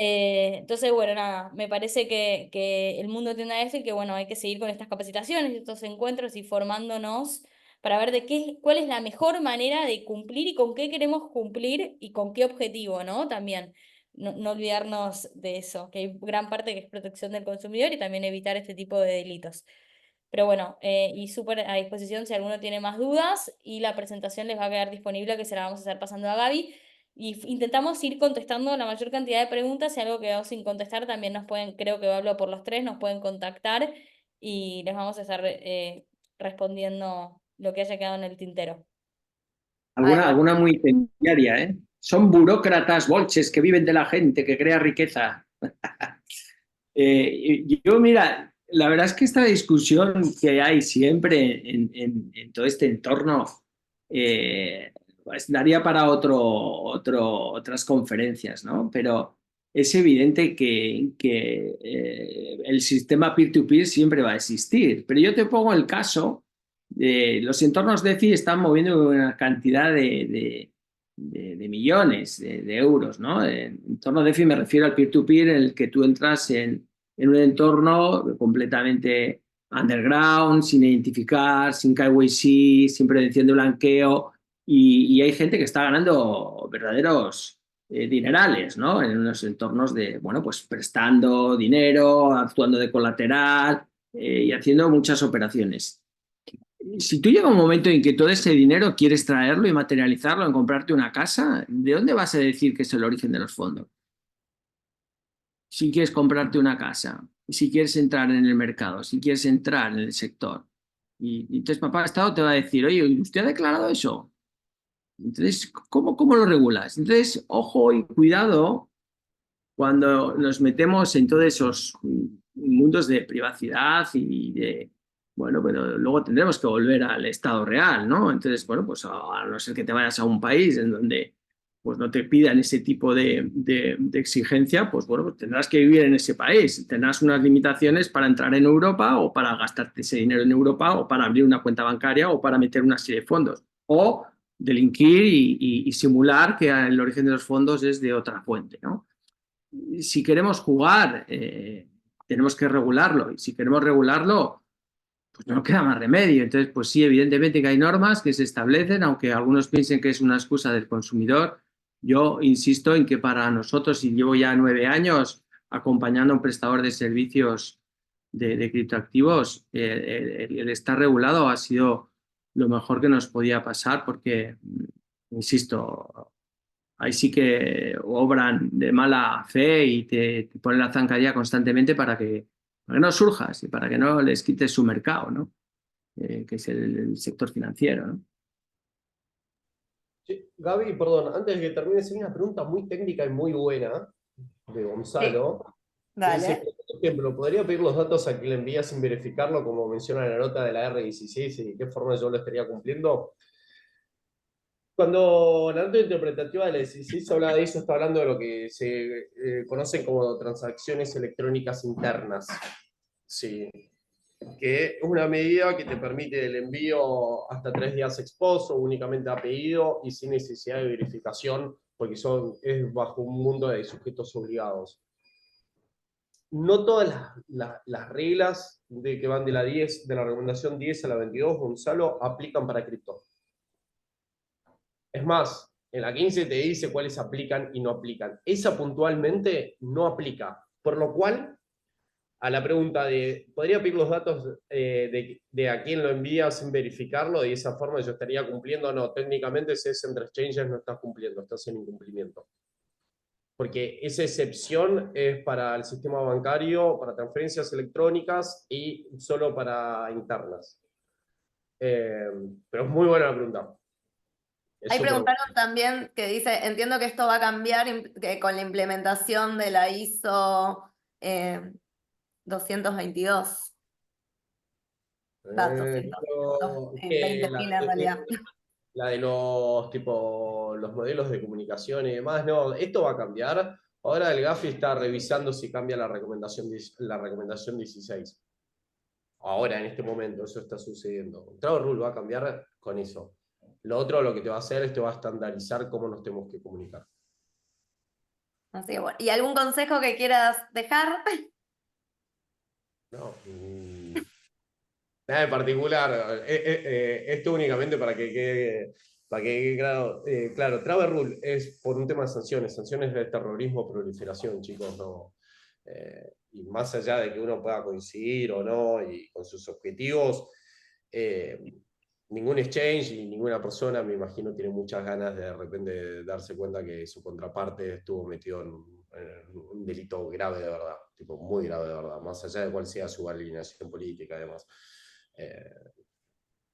Entonces, bueno, nada, me parece que el mundo tiende a eso y que, bueno, hay que seguir con estas capacitaciones, estos encuentros y formándonos para ver cuál es la mejor manera de cumplir y con qué queremos cumplir y con qué objetivo, ¿no? También, no olvidarnos de eso, que hay gran parte que es protección del consumidor y también evitar este tipo de delitos. Pero bueno, y súper a disposición si alguno tiene más dudas y la presentación les va a quedar disponible, que se la vamos a estar pasando a Gaby. Y intentamos ir contestando la mayor cantidad de preguntas. Si algo quedó sin contestar, también nos pueden, creo que hablo por los tres, nos pueden contactar y les vamos a estar respondiendo lo que haya quedado en el tintero. Alguna muy incendiaria, ¿eh? Son burócratas bolches que viven de la gente, que crea riqueza. Yo, mira, la verdad es que esta discusión que hay siempre en todo este entorno pues daría para otras conferencias, ¿no? Pero es evidente que el sistema peer-to-peer siempre va a existir. Pero yo te pongo el caso de los entornos DeFi están moviendo una cantidad de millones de euros, ¿no? En entorno DeFi me refiero al peer-to-peer en el que tú entras en un entorno completamente underground, sin identificar, sin KYC, sin prevención de blanqueo, y hay gente que está ganando verdaderos dinerales, ¿no? En unos entornos de, bueno, pues prestando dinero, actuando de colateral y haciendo muchas operaciones. Si tú llega un momento en que todo ese dinero quieres traerlo y materializarlo en comprarte una casa, ¿de dónde vas a decir que es el origen de los fondos? Si quieres comprarte una casa, si quieres entrar en el mercado, si quieres entrar en el sector. Y entonces papá Estado te va a decir, oye, ¿usted ha declarado eso? Entonces, ¿cómo lo regulas? Entonces, ojo y cuidado cuando nos metemos en todos esos mundos de privacidad y de, bueno, pero luego tendremos que volver al estado real, ¿no? Entonces, bueno, pues a no ser que te vayas a un país en donde pues no te pidan ese tipo de exigencia, pues bueno, pues tendrás que vivir en ese país. Tendrás unas limitaciones para entrar en Europa o para gastarte ese dinero en Europa o para abrir una cuenta bancaria o para meter una serie de fondos. O delinquir y simular que el origen de los fondos es de otra fuente, ¿no? Si queremos jugar, tenemos que regularlo. Y si queremos regularlo, pues no queda más remedio. Entonces, pues sí, evidentemente que hay normas que se establecen, aunque algunos piensen que es una excusa del consumidor. Yo insisto en que para nosotros, y llevo ya 9 años acompañando a un prestador de servicios de criptoactivos, el estar regulado ha sido lo mejor que nos podía pasar porque, insisto, ahí sí que obran de mala fe y te ponen la zancadilla constantemente para que no surjas y para que no les quites su mercado, ¿no? Que es el sector financiero, ¿no? Sí, Gaby, perdón, antes de que termines, hay una pregunta muy técnica y muy buena de Sí, Gonzalo, que dice, dale. por ejemplo, ¿podría pedir los datos a que le envía sin verificarlo, como menciona la nota de la R16, y de qué forma yo lo estaría cumpliendo? Cuando la nota interpretativa de la 16 habla de eso, está hablando de lo que se conocen como transacciones electrónicas internas. Sí, que es una medida que te permite el envío hasta 3 días ex post o únicamente a pedido y sin necesidad de verificación, porque es bajo un mundo de sujetos obligados. No todas las reglas que van de la recomendación 10 a la 22, Gonzalo, aplican para cripto. Es más, en la 15 te dice cuáles aplican y no aplican. Esa puntualmente no aplica, por lo cual a la pregunta de, ¿podría pedir los datos de a quién lo envía sin verificarlo? De esa forma yo estaría cumpliendo o no. Técnicamente, si es entre exchanges, no estás cumpliendo, estás en incumplimiento. Porque esa excepción es para el sistema bancario, para transferencias electrónicas y solo para internas. Pero es muy buena la pregunta. Es Ahí súper buena. preguntaron también que dice, entiendo que esto va a cambiar que con la implementación de la ISO 222. Va, 200, Que 20.000 en realidad. la de los tipo los modelos de comunicación y demás, no, esto va a cambiar. Ahora el GAFI está revisando si cambia la recomendación 16. Ahora, en este momento, eso está sucediendo. Travel Rule va a cambiar con eso. Lo otro, lo que te va a hacer es te va a estandarizar cómo nos tenemos que comunicar. Así que bueno. ¿Y algún consejo que quieras dejar? No, nada en particular. Esto únicamente para que quede claro. Claro, Travel Rule es por un tema de sanciones de terrorismo, proliferación, chicos, no. Y más allá de que uno pueda coincidir o no y con sus objetivos, ningún exchange y ninguna persona, me imagino, tiene muchas ganas de repente darse cuenta que su contraparte estuvo metido en un delito grave de verdad, tipo muy grave de verdad, más allá de cuál sea su alineación política, además.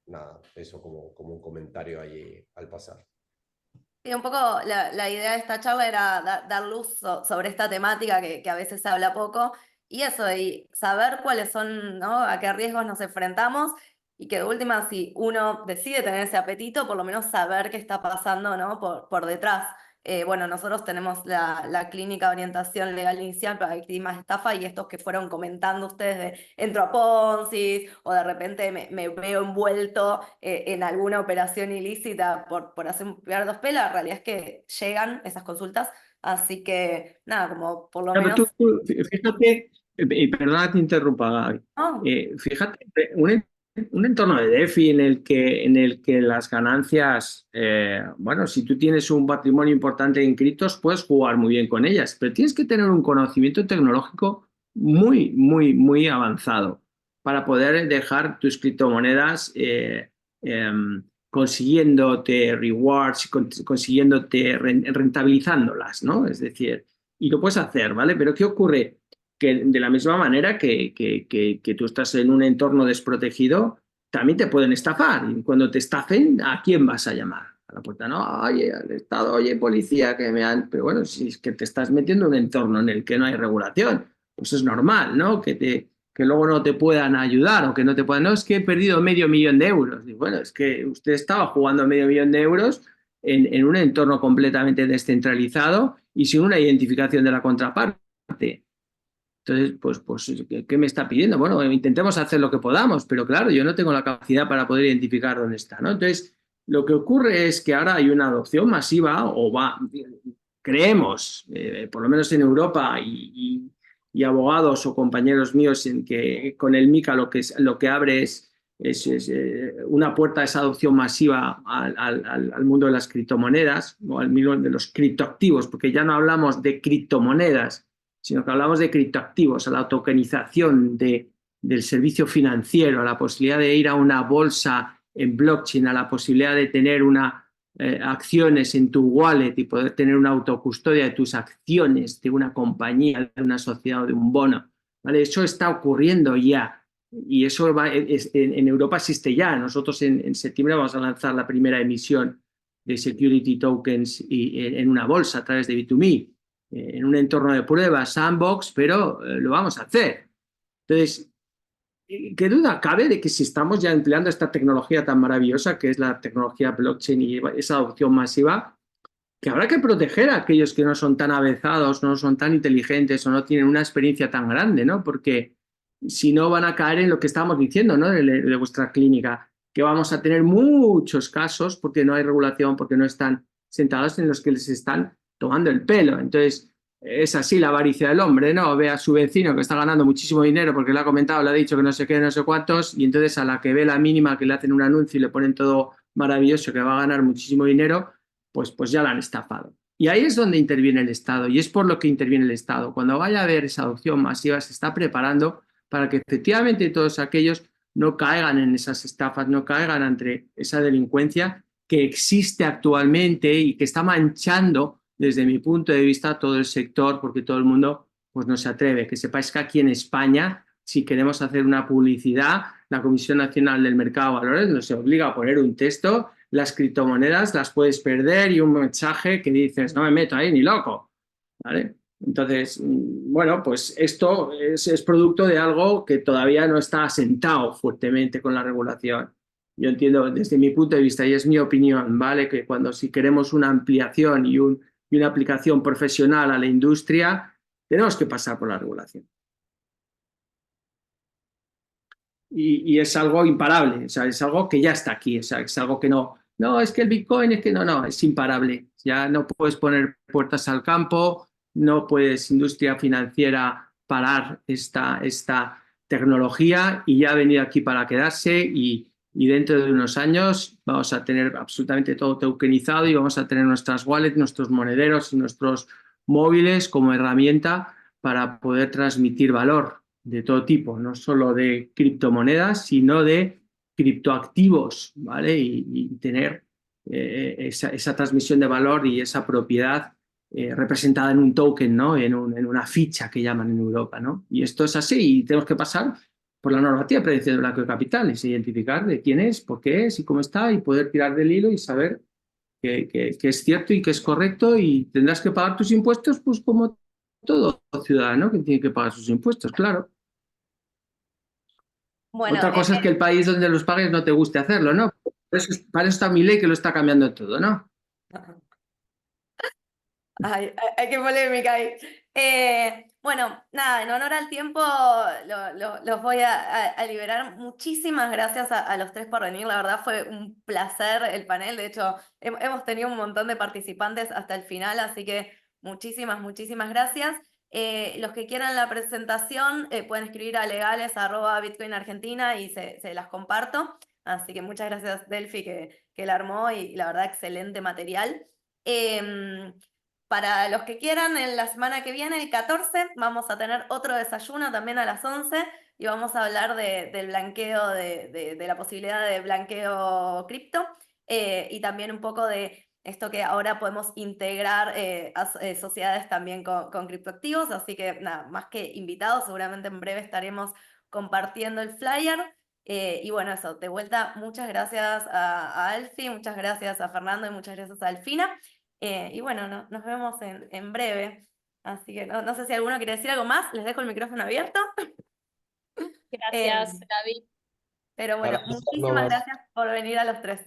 Nada, eso como un comentario ahí al pasar. Sí, un poco la idea de esta charla era dar luz sobre esta temática que a veces se habla poco, y eso, y saber cuáles son, ¿no? A qué riesgos nos enfrentamos, y que de última, si uno decide tener ese apetito, por lo menos saber qué está pasando, ¿no? Por detrás. bueno, nosotros tenemos la clínica de orientación legal inicial para víctimas de estafa y estos que fueron comentando ustedes de entro a Ponzi o de repente me veo envuelto en alguna operación ilícita por hacer un piar dos pelas, la realidad es que llegan esas consultas, así que nada, como por lo Claro, menos... fíjate, perdona que te interrumpa, Gaby. No, Fíjate, un entorno de DeFi en el que las ganancias, bueno, si tú tienes un patrimonio importante en criptos, puedes jugar muy bien con ellas, pero tienes que tener un conocimiento tecnológico muy, muy, muy avanzado para poder dejar tus criptomonedas consiguiéndote rewards, consiguiéndote rentabilizándolas, ¿no? Es decir, y lo puedes hacer, ¿vale? Pero ¿qué ocurre? Que de la misma manera que tú estás en un entorno desprotegido, también te pueden estafar. Y cuando te estafen, ¿a quién vas a llamar? A la puerta, no, oye, al Estado, oye, policía, que me han... Pero bueno, si es que te estás metiendo en un entorno en el que no hay regulación, pues es normal, ¿no? Que luego no te puedan ayudar o que no te puedan... No, es que he perdido $500,000. Y bueno, es que usted estaba jugando $500,000 en un entorno completamente descentralizado y sin una identificación de la contraparte. Entonces, pues, ¿qué me está pidiendo? Bueno, intentemos hacer lo que podamos, pero claro, yo no tengo la capacidad para poder identificar dónde está, ¿no? Entonces, lo que ocurre es que ahora hay una adopción masiva, creemos, por lo menos en Europa y abogados o compañeros míos, en que con el MiCA lo que abre es una puerta a esa adopción masiva al mundo de las criptomonedas o al mundo de los criptoactivos, porque ya no hablamos de criptomonedas, sino que hablamos de criptoactivos, a la tokenización del servicio financiero, a la posibilidad de ir a una bolsa en blockchain, a la posibilidad de tener acciones en tu wallet y poder tener una autocustodia de tus acciones de una compañía, de una sociedad o de un bono. ¿Vale? Eso está ocurriendo ya y eso en Europa existe ya. Nosotros en septiembre vamos a lanzar la primera emisión de security tokens en una bolsa a través de Bit2Me, en un entorno de prueba, sandbox, pero lo vamos a hacer. Entonces, ¿qué duda cabe de que si estamos ya empleando esta tecnología tan maravillosa que es la tecnología blockchain y esa adopción masiva, que habrá que proteger a aquellos que no son tan avezados, no son tan inteligentes o no tienen una experiencia tan grande, ¿no? Porque si no van a caer en lo que estábamos diciendo, ¿no? De vuestra clínica, que vamos a tener muchos casos porque no hay regulación, porque no están sentados en los que les están tomando el pelo. Entonces, es así la avaricia del hombre, ¿no? Ve a su vecino que está ganando muchísimo dinero porque le ha comentado, le ha dicho que no sé qué, no sé cuántos, y entonces a la que ve la mínima que le hacen un anuncio y le ponen todo maravilloso que va a ganar muchísimo dinero, pues ya la han estafado. Y ahí es donde interviene el Estado, y es por lo que interviene el Estado. Cuando vaya a haber esa adopción masiva, se está preparando para que efectivamente todos aquellos no caigan en esas estafas, no caigan ante esa delincuencia que existe actualmente y que está manchando, desde mi punto de vista, todo el sector, porque todo el mundo pues, no se atreve. Que sepáis que aquí en España, si queremos hacer una publicidad, la Comisión Nacional del Mercado de Valores nos obliga a poner un texto, las criptomonedas las puedes perder y un mensaje que dices, no me meto ahí ni loco, ¿vale? Entonces, bueno, pues esto es producto de algo que todavía no está asentado fuertemente con la regulación. Yo entiendo desde mi punto de vista, y es mi opinión, ¿vale? Que si queremos una ampliación y una aplicación profesional a la industria, tenemos que pasar por la regulación. Y es algo imparable, o sea, es algo que ya está aquí, o sea, es algo que no, es que el Bitcoin es que no, es imparable. Ya no puedes poner puertas al campo, no puedes, industria financiera, parar esta tecnología y ya ha venido aquí para quedarse y dentro de unos años vamos a tener absolutamente todo tokenizado y vamos a tener nuestras wallets, nuestros monederos y nuestros móviles como herramienta para poder transmitir valor de todo tipo, no solo de criptomonedas, sino de criptoactivos, ¿vale? Y tener esa transmisión de valor y esa propiedad representada en un token, ¿no? En una ficha que llaman en Europa, ¿no? Y esto es así y tenemos que pasar por la normativa de prevención de blanqueo de capitales, identificar de quién es, por qué es y cómo está y poder tirar del hilo y saber que es cierto y que es correcto y tendrás que pagar tus impuestos pues como todo ciudadano que tiene que pagar sus impuestos, claro. Bueno, Otra cosa es que el país donde los pagues no te guste hacerlo, ¿no? Para eso está mi ley que lo está cambiando todo, ¿no? Ay, qué polémica ahí. Bueno, nada, en honor al tiempo los voy a liberar. Muchísimas gracias a los tres por venir. La verdad fue un placer el panel. De hecho, hemos tenido un montón de participantes hasta el final, así que muchísimas gracias. Los que quieran la presentación pueden escribir a legales@bitcoinargentina y se las comparto. Así que muchas gracias, Delphi, que la armó y la verdad, excelente material. Para los que quieran, en la semana que viene, el 14, vamos a tener otro desayuno también a las 11 y vamos a hablar del blanqueo, de la posibilidad de blanqueo cripto y también un poco de esto que ahora podemos integrar sociedades también con criptoactivos. Así que nada, más que invitados, seguramente en breve estaremos compartiendo el flyer. Y bueno, eso, de vuelta, muchas gracias a Alfie, muchas gracias a Fernando y muchas gracias a Alfina. Y bueno, nos vemos en breve. Así que no sé si alguno quiere decir algo más, les dejo el micrófono abierto. Gracias, Em, Gaby. pero bueno, Para nosotros muchísimas nomás. gracias por venir a los tres.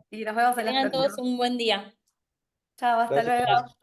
Y nos vemos Que en las tengan todos próximas. un buen día. Chao, hasta Gracias. luego.